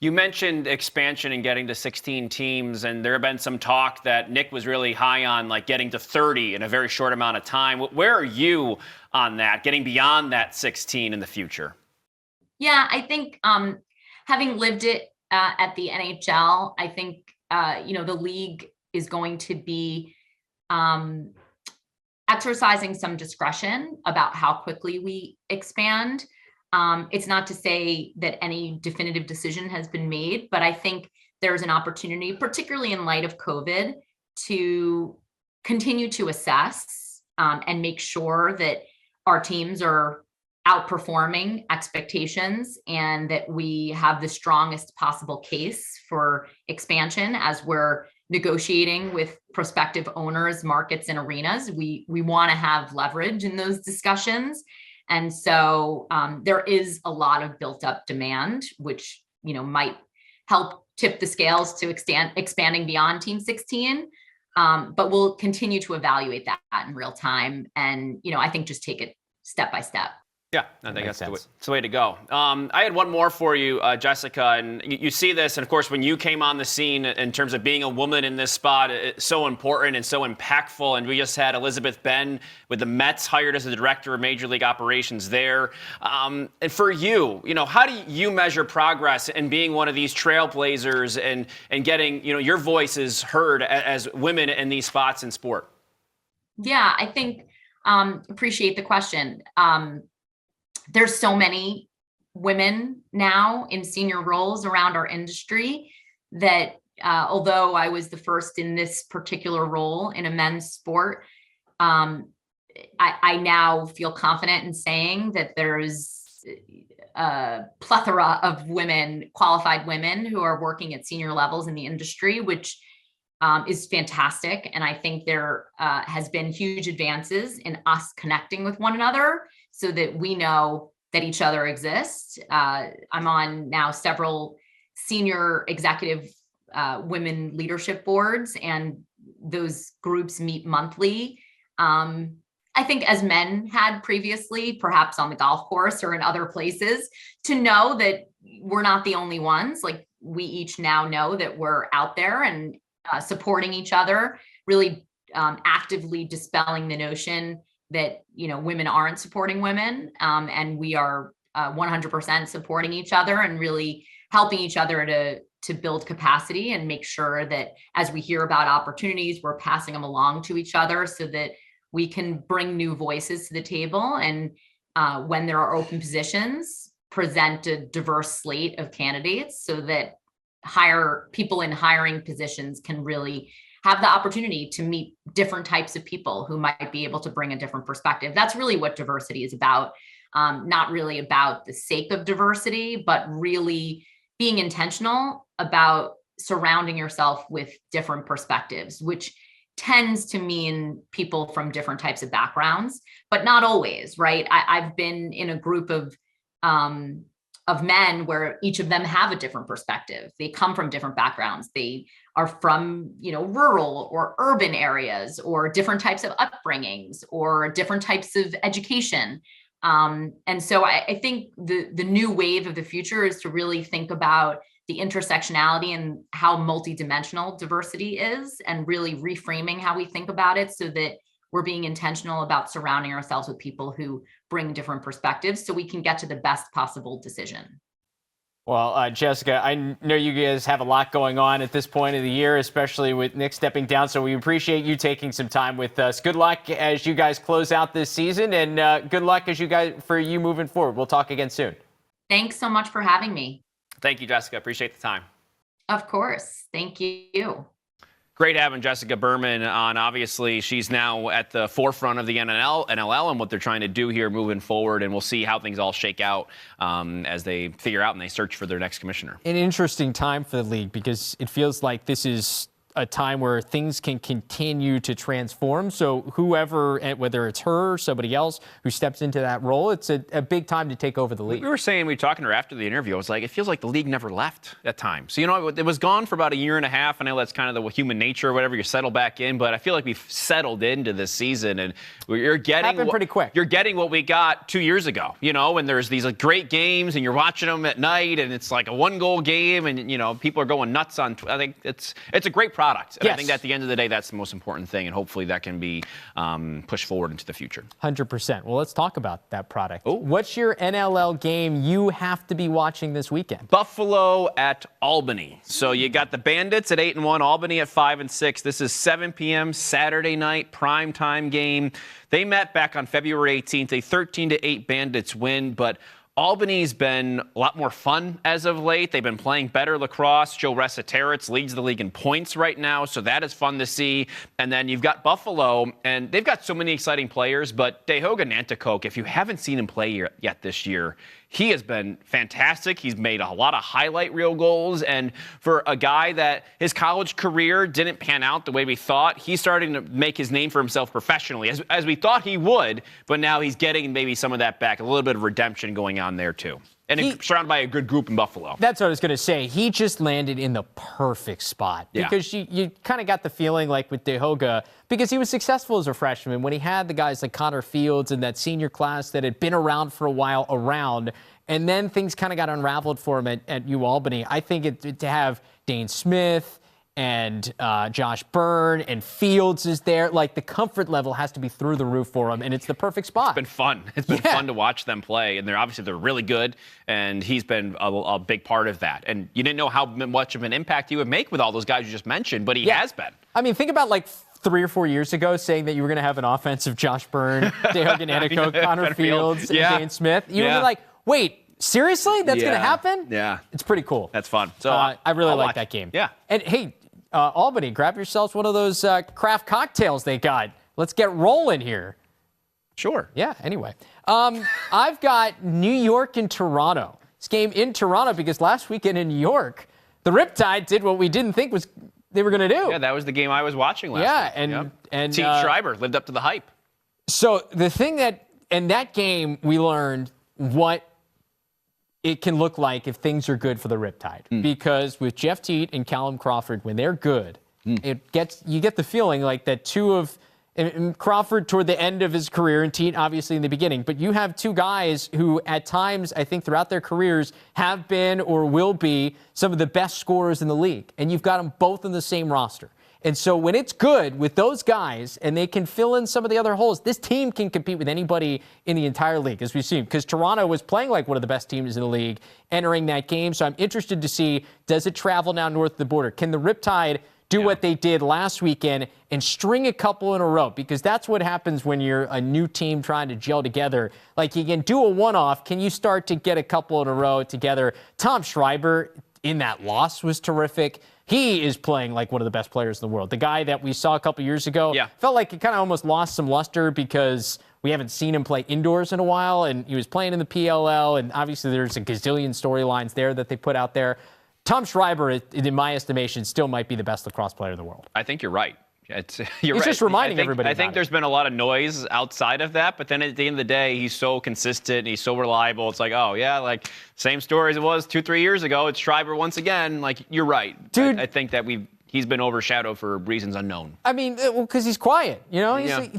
You mentioned expansion and getting to 16 teams, and there have been some talk that Nick was really high on, like getting to 30 in a very short amount of time. Where are you on that, getting beyond that 16 in the future? Yeah, I think having lived it at the NHL, I think, the league is going to be exercising some discretion about how quickly we expand. It's not to say that any definitive decision has been made, but I think there's an opportunity, particularly in light of COVID, to continue to assess and make sure that our teams are outperforming expectations and that we have the strongest possible case for expansion as we're negotiating with prospective owners, markets, and arenas. We want to have leverage in those discussions. And so there is a lot of built up demand, which, might help tip the scales to expanding beyond Team 16. But we'll continue to evaluate that in real time. And, I think just take it step by step. Yeah, I think that's the way to go. I had one more for you, Jessica, and you see this, and of course, when you came on the scene in terms of being a woman in this spot, it's so important and so impactful, and we just had Elizabeth Benn with the Mets hired as the director of Major League Operations there. And for you, how do you measure progress in being one of these trailblazers and getting, your voices heard as women in these spots in sport? Yeah, I think, appreciate the question. There's so many women now in senior roles around our industry that although I was the first in this particular role in a men's sport, I now feel confident in saying that there's a plethora of women, qualified women, who are working at senior levels in the industry, which is fantastic. And I think there has been huge advances in us connecting with one another so that we know that each other exists. I'm on now several senior executive women leadership boards, and those groups meet monthly. I think as men had previously, perhaps on the golf course or in other places, to know that we're not the only ones. Like, we each now know that we're out there and supporting each other, really actively dispelling the notion that, women aren't supporting women, and we are 100% supporting each other and really helping each other to build capacity and make sure that as we hear about opportunities, we're passing them along to each other so that we can bring new voices to the table. And when there are open positions, present a diverse slate of candidates so that people in hiring positions can really have the opportunity to meet different types of people who might be able to bring a different perspective. That's really what diversity is about. Not really about the sake of diversity, but really being intentional about surrounding yourself with different perspectives, which tends to mean people from different types of backgrounds, but not always, right? I've been in a group of men where each of them have a different perspective. They come from different backgrounds. They are from, rural or urban areas, or different types of upbringings, or different types of education. And so I think the new wave of the future is to really think about the intersectionality and how multidimensional diversity is, and really reframing how we think about it so that we're being intentional about surrounding ourselves with people who bring different perspectives so we can get to the best possible decision. Well, Jessica, I know you guys have a lot going on at this point of the year, especially with Nick stepping down. So we appreciate you taking some time with us. Good luck as you guys close out this season, and good luck for you moving forward. We'll talk again soon. Thanks so much for having me. Thank you, Jessica. Appreciate the time. Of course. Thank you. Great having Jessica Berman on. Obviously, she's now at the forefront of the NLL and what they're trying to do here moving forward, and we'll see how things all shake out as they figure out and they search for their next commissioner. An interesting time for the league, because it feels like this is a time where things can continue to transform. So whoever, whether it's her or somebody else who steps into that role, it's a big time to take over the league. We were talking to her after the interview. I was like, it feels like the league never left at times. So, it was gone for about a year and a half. I know that's kind of the human nature or whatever. You settle back in, but I feel like we've settled into this season, and you're getting happened pretty quick. You're getting what we got 2 years ago, when there's these great games and you're watching them at night and it's like a 1-goal game and, people are going nuts on, I think it's a great product. And yes. I think at the end of the day, that's the most important thing, and hopefully that can be pushed forward into the future. 100%. Well, let's talk about that product. Oh. What's your NLL game you have to be watching this weekend? Buffalo at Albany. So you got the Bandits at 8-1, Albany at 5-6. This is 7 p.m. Saturday night primetime game. They met back on February 18th, a 13-8 Bandits win, but Albany's been a lot more fun as of late. They've been playing better lacrosse. Joe Ressa-Terrets leads the league in points right now, so that is fun to see. And then you've got Buffalo, and they've got so many exciting players, but Dehoga Nanticoke, if you haven't seen him play yet this year, he has been fantastic. He's made a lot of highlight reel goals, and for a guy that his college career didn't pan out the way we thought, he's starting to make his name for himself professionally, as we thought he would, but now he's getting maybe some of that back, a little bit of redemption going on there too. And surrounded by a good group in Buffalo. That's what I was going to say. He just landed in the perfect spot. Because you kind of got the feeling like with Dehoga, because he was successful as a freshman, when he had the guys like Connor Fields and that senior class that had been around for a while around, and then things kind of got unraveled for him at UAlbany. I think to have Dane Smith and Josh Byrne and Fields is there, like the comfort level has to be through the roof for him, and it's the perfect spot. It's been fun. It's been fun to watch them play, and they're really good, and he's been a big part of that. And you didn't know how much of an impact he would make with all those guys you just mentioned, but he has been. I mean, think about like 3 or 4 years ago saying that you were going to have an offensive Josh Byrne, Dehoga Nanticoke, Connor Fields, and Dane Smith. You would be like, wait, Seriously? That's going to happen? Yeah. It's pretty cool. That's fun. So I really I'll like watch. that game. Yeah. And hey, Albany, grab yourselves one of those craft cocktails they got. Let's get rolling here. Sure. Yeah, anyway. I've got New York and Toronto. This game in Toronto because last weekend in New York, the Riptide did what we didn't think they were going to do. Yeah, that was the game I was watching last week. And T. Schreiber lived up to the hype. So the thing that in that game we learned what it can look like if things are good for the Riptide. Because with Jeff Teat and Callum Crawford, when they're good, you get the feeling like that and Crawford toward the end of his career and Teat obviously in the beginning, but you have two guys who at times, I think throughout their careers, have been or will be some of the best scorers in the league. And you've got them both in the same roster. And so when it's good with those guys and they can fill in some of the other holes, this team can compete with anybody in the entire league, as we've seen. Because Toronto was playing like one of the best teams in the league entering that game. So I'm interested to see, does it travel now north of the border? Can the Riptide do what they did last weekend and string a couple in a row? Because that's what happens when you're a new team trying to gel together. Like, you can do a one-off. Can you start to get a couple in a row together? Tom Schreiber in that loss was terrific. He is playing like one of the best players in the world. The guy that we saw a couple years ago felt like he kind of almost lost some luster because we haven't seen him play indoors in a while, and he was playing in the PLL, and obviously there's a gazillion storylines there that they put out there. Tom Schreiber, in my estimation, still might be the best lacrosse player in the world. I think you're right. You're He's right. just reminding everybody. I think there's been a lot of noise outside of that, but then at the end of the day, he's so consistent and he's so reliable. It's like, oh yeah, like same story as it was 2-3 years ago. It's Schreiber once again. Like, you're right, dude. I think that he's been overshadowed for reasons unknown. I mean, because he's quiet. You know,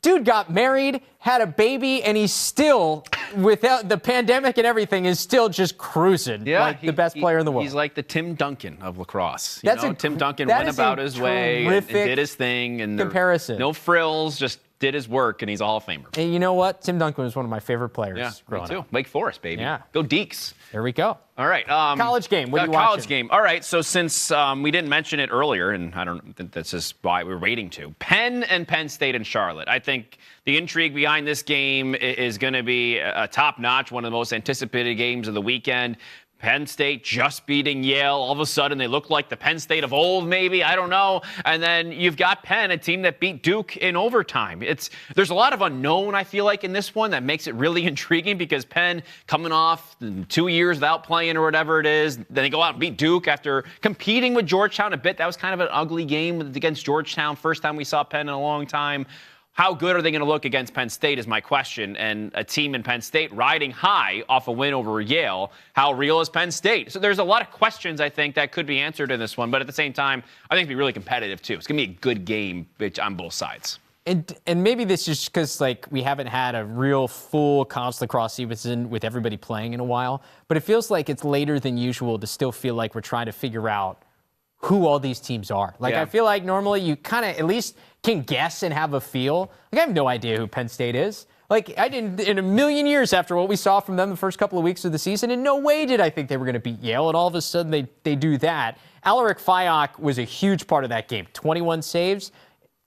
dude got married, had a baby, and he's still, without the pandemic and everything, is still just cruising like the best player in the world. He's like the Tim Duncan of lacrosse. Tim Duncan went about his way and did his thing. And comparison. No frills, just did his work, and he's a Hall of Famer. And you know what? Tim Duncan was one of my favorite players growing up. Wake Forest, baby. Yeah. Go Deeks. There we go. All right. College game. What are you watching? College game. All right. So since we didn't mention it earlier, and I don't think that's just why we're waiting to, Penn and Penn State and Charlotte. I think the intrigue behind this game is going to be a top-notch, one of the most anticipated games of the weekend. Penn State just beating Yale. All of a sudden, they look like the Penn State of old, maybe. I don't know. And then you've got Penn, a team that beat Duke in overtime. There's a lot of unknown, I feel like, in this one that makes it really intriguing because Penn coming off 2 years without playing or whatever it is. Then they go out and beat Duke after competing with Georgetown a bit. That was kind of an ugly game against Georgetown. First time we saw Penn in a long time. How good are they going to look against Penn State is my question. And a team in Penn State riding high off a win over Yale, how real is Penn State? So there's a lot of questions, I think, that could be answered in this one. But at the same time, I think it'll be really competitive, too. It's going to be a good game on both sides. And maybe this is because, like, we haven't had a real full college lacrosse season with everybody playing in a while. But it feels like it's later than usual to still feel like we're trying to figure out who all these teams are. Like, I feel like normally you kind of at least can guess and have a feel. Like, I have no idea who Penn State is. Like, I didn't, in a million years after what we saw from them the first couple of weeks of the season, in no way did I think they were going to beat Yale, and all of a sudden they do that. Alaric Fayok was a huge part of that game. 21 saves.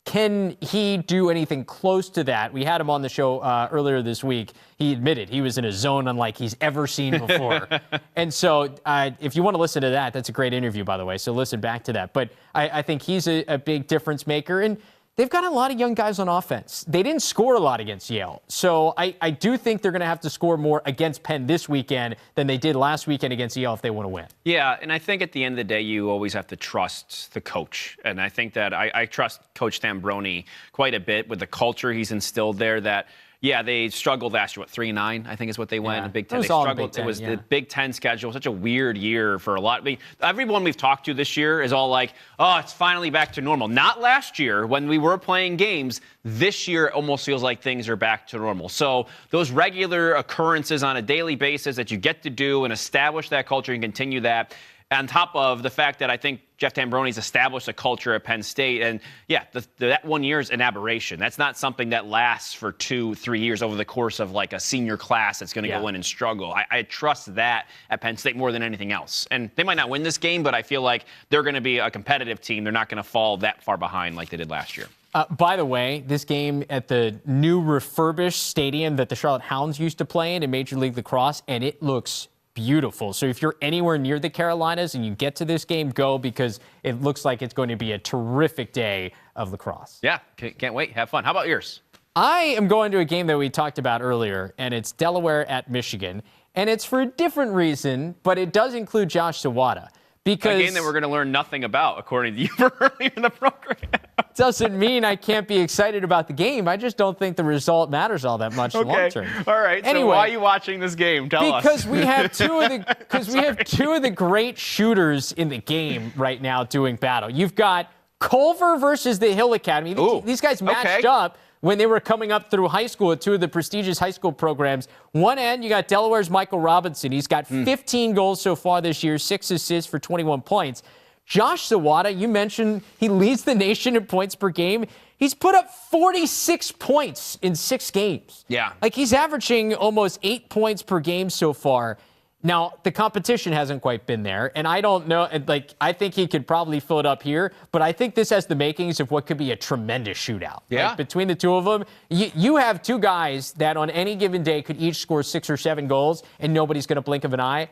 Can he do anything close to that? We had him on the show earlier this week. He admitted he was in a zone unlike he's ever seen before. And so if you want to listen to that, that's a great interview, by the way. So listen back to that. But I think he's a big difference maker. And they've got a lot of young guys on offense. They didn't score a lot against Yale. So I do think they're going to have to score more against Penn this weekend than they did last weekend against Yale if they want to win. Yeah, and I think at the end of the day, you always have to trust the coach. And I think that I trust Coach Tambroni quite a bit with the culture he's instilled there that, yeah, they struggled last year, 3-9, I think is what they went. The Big Ten. They struggled. It was the Big Ten schedule, such a weird year for a lot. I mean, everyone we've talked to this year is all like, oh, it's finally back to normal. Not last year when we were playing games. This year it almost feels like things are back to normal. So those regular occurrences on a daily basis that you get to do and establish that culture and continue that, on top of the fact that I think Jeff Tambroni's established a culture at Penn State. And yeah, that 1 year is an aberration. That's not something that lasts for 2-3 years over the course of like a senior class that's going to go in and struggle. I trust that at Penn State more than anything else. And they might not win this game, but I feel like they're going to be a competitive team. They're not going to fall that far behind like they did last year. By the way, this game at the new refurbished stadium that the Charlotte Hounds used to play in Major League Lacrosse, and it looks beautiful. So if you're anywhere near the Carolinas and you get to this game, go, because it looks like it's going to be a terrific day of lacrosse. Yeah, can't wait. Have fun. How about yours? I am going to a game that we talked about earlier, and it's Delaware at Michigan. And it's for a different reason, but it does include Josh Sawada. Because a game that we're going to learn nothing about, according to you earlier in the program. Doesn't mean I can't be excited about the game. I just don't think the result matters all that much long term. All right. Anyway, so why are you watching this game? Tell us. Because we have two of the great shooters in the game right now doing battle. You've got Culver versus the Hill Academy. These guys matched up when they were coming up through high school at two of the prestigious high school programs. One end, you got Delaware's Michael Robinson. He's got 15 goals so far this year, 6 assists for 21 points. Josh Sawada, you mentioned he leads the nation in points per game. He's put up 46 points in 6 games. Yeah. Like, he's averaging almost 8 points per game so far. Now, the competition hasn't quite been there, and I don't know, like, I think he could probably fill it up here, but I think this has the makings of what could be a tremendous shootout. Yeah. Like, between the two of them, you have two guys that on any given day could each score 6 or 7 goals, and nobody's going to blink an eye.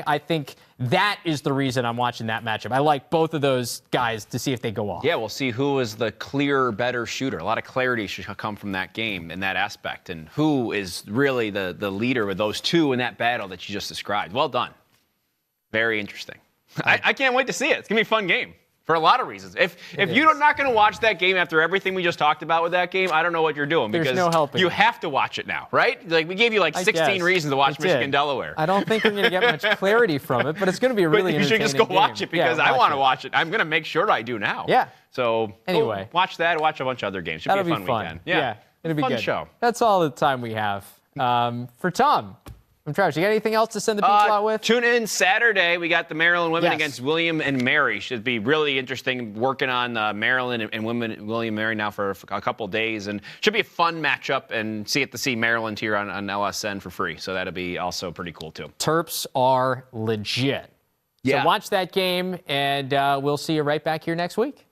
I think that is the reason I'm watching that matchup. I like both of those guys to see if they go off. Yeah, we'll see who is the clearer, better shooter. A lot of clarity should come from that game in that aspect, and who is really the leader with those two in that battle that you just described. Well done. Very interesting. I can't wait to see it. It's going to be a fun game for a lot of reasons. If you're not going to watch that game after everything we just talked about with that game, I don't know what you're doing. There's no helping. You have to watch it now, right? Like, we gave you like 16 reasons to watch Michigan Delaware. I don't think we're going to get much clarity from it, but it's going to be a really entertaining game. You should just go watch it because I want to watch it. I'm going to make sure I do now. Yeah. So anyway, watch that. Watch a bunch of other games. Should That'll be a fun weekend. Yeah. It'll be fun good. Show. That's all the time we have. For Tom, I'm Travis. You got anything else to send the people out with? Tune in Saturday. We got the Maryland women against William and Mary. Should be really interesting. Working on Maryland and women William and Mary now for a couple days, and should be a fun matchup. And see Maryland here on LSN for free. So that'll be also pretty cool too. Terps are legit. Yeah. So watch that game, and we'll see you right back here next week.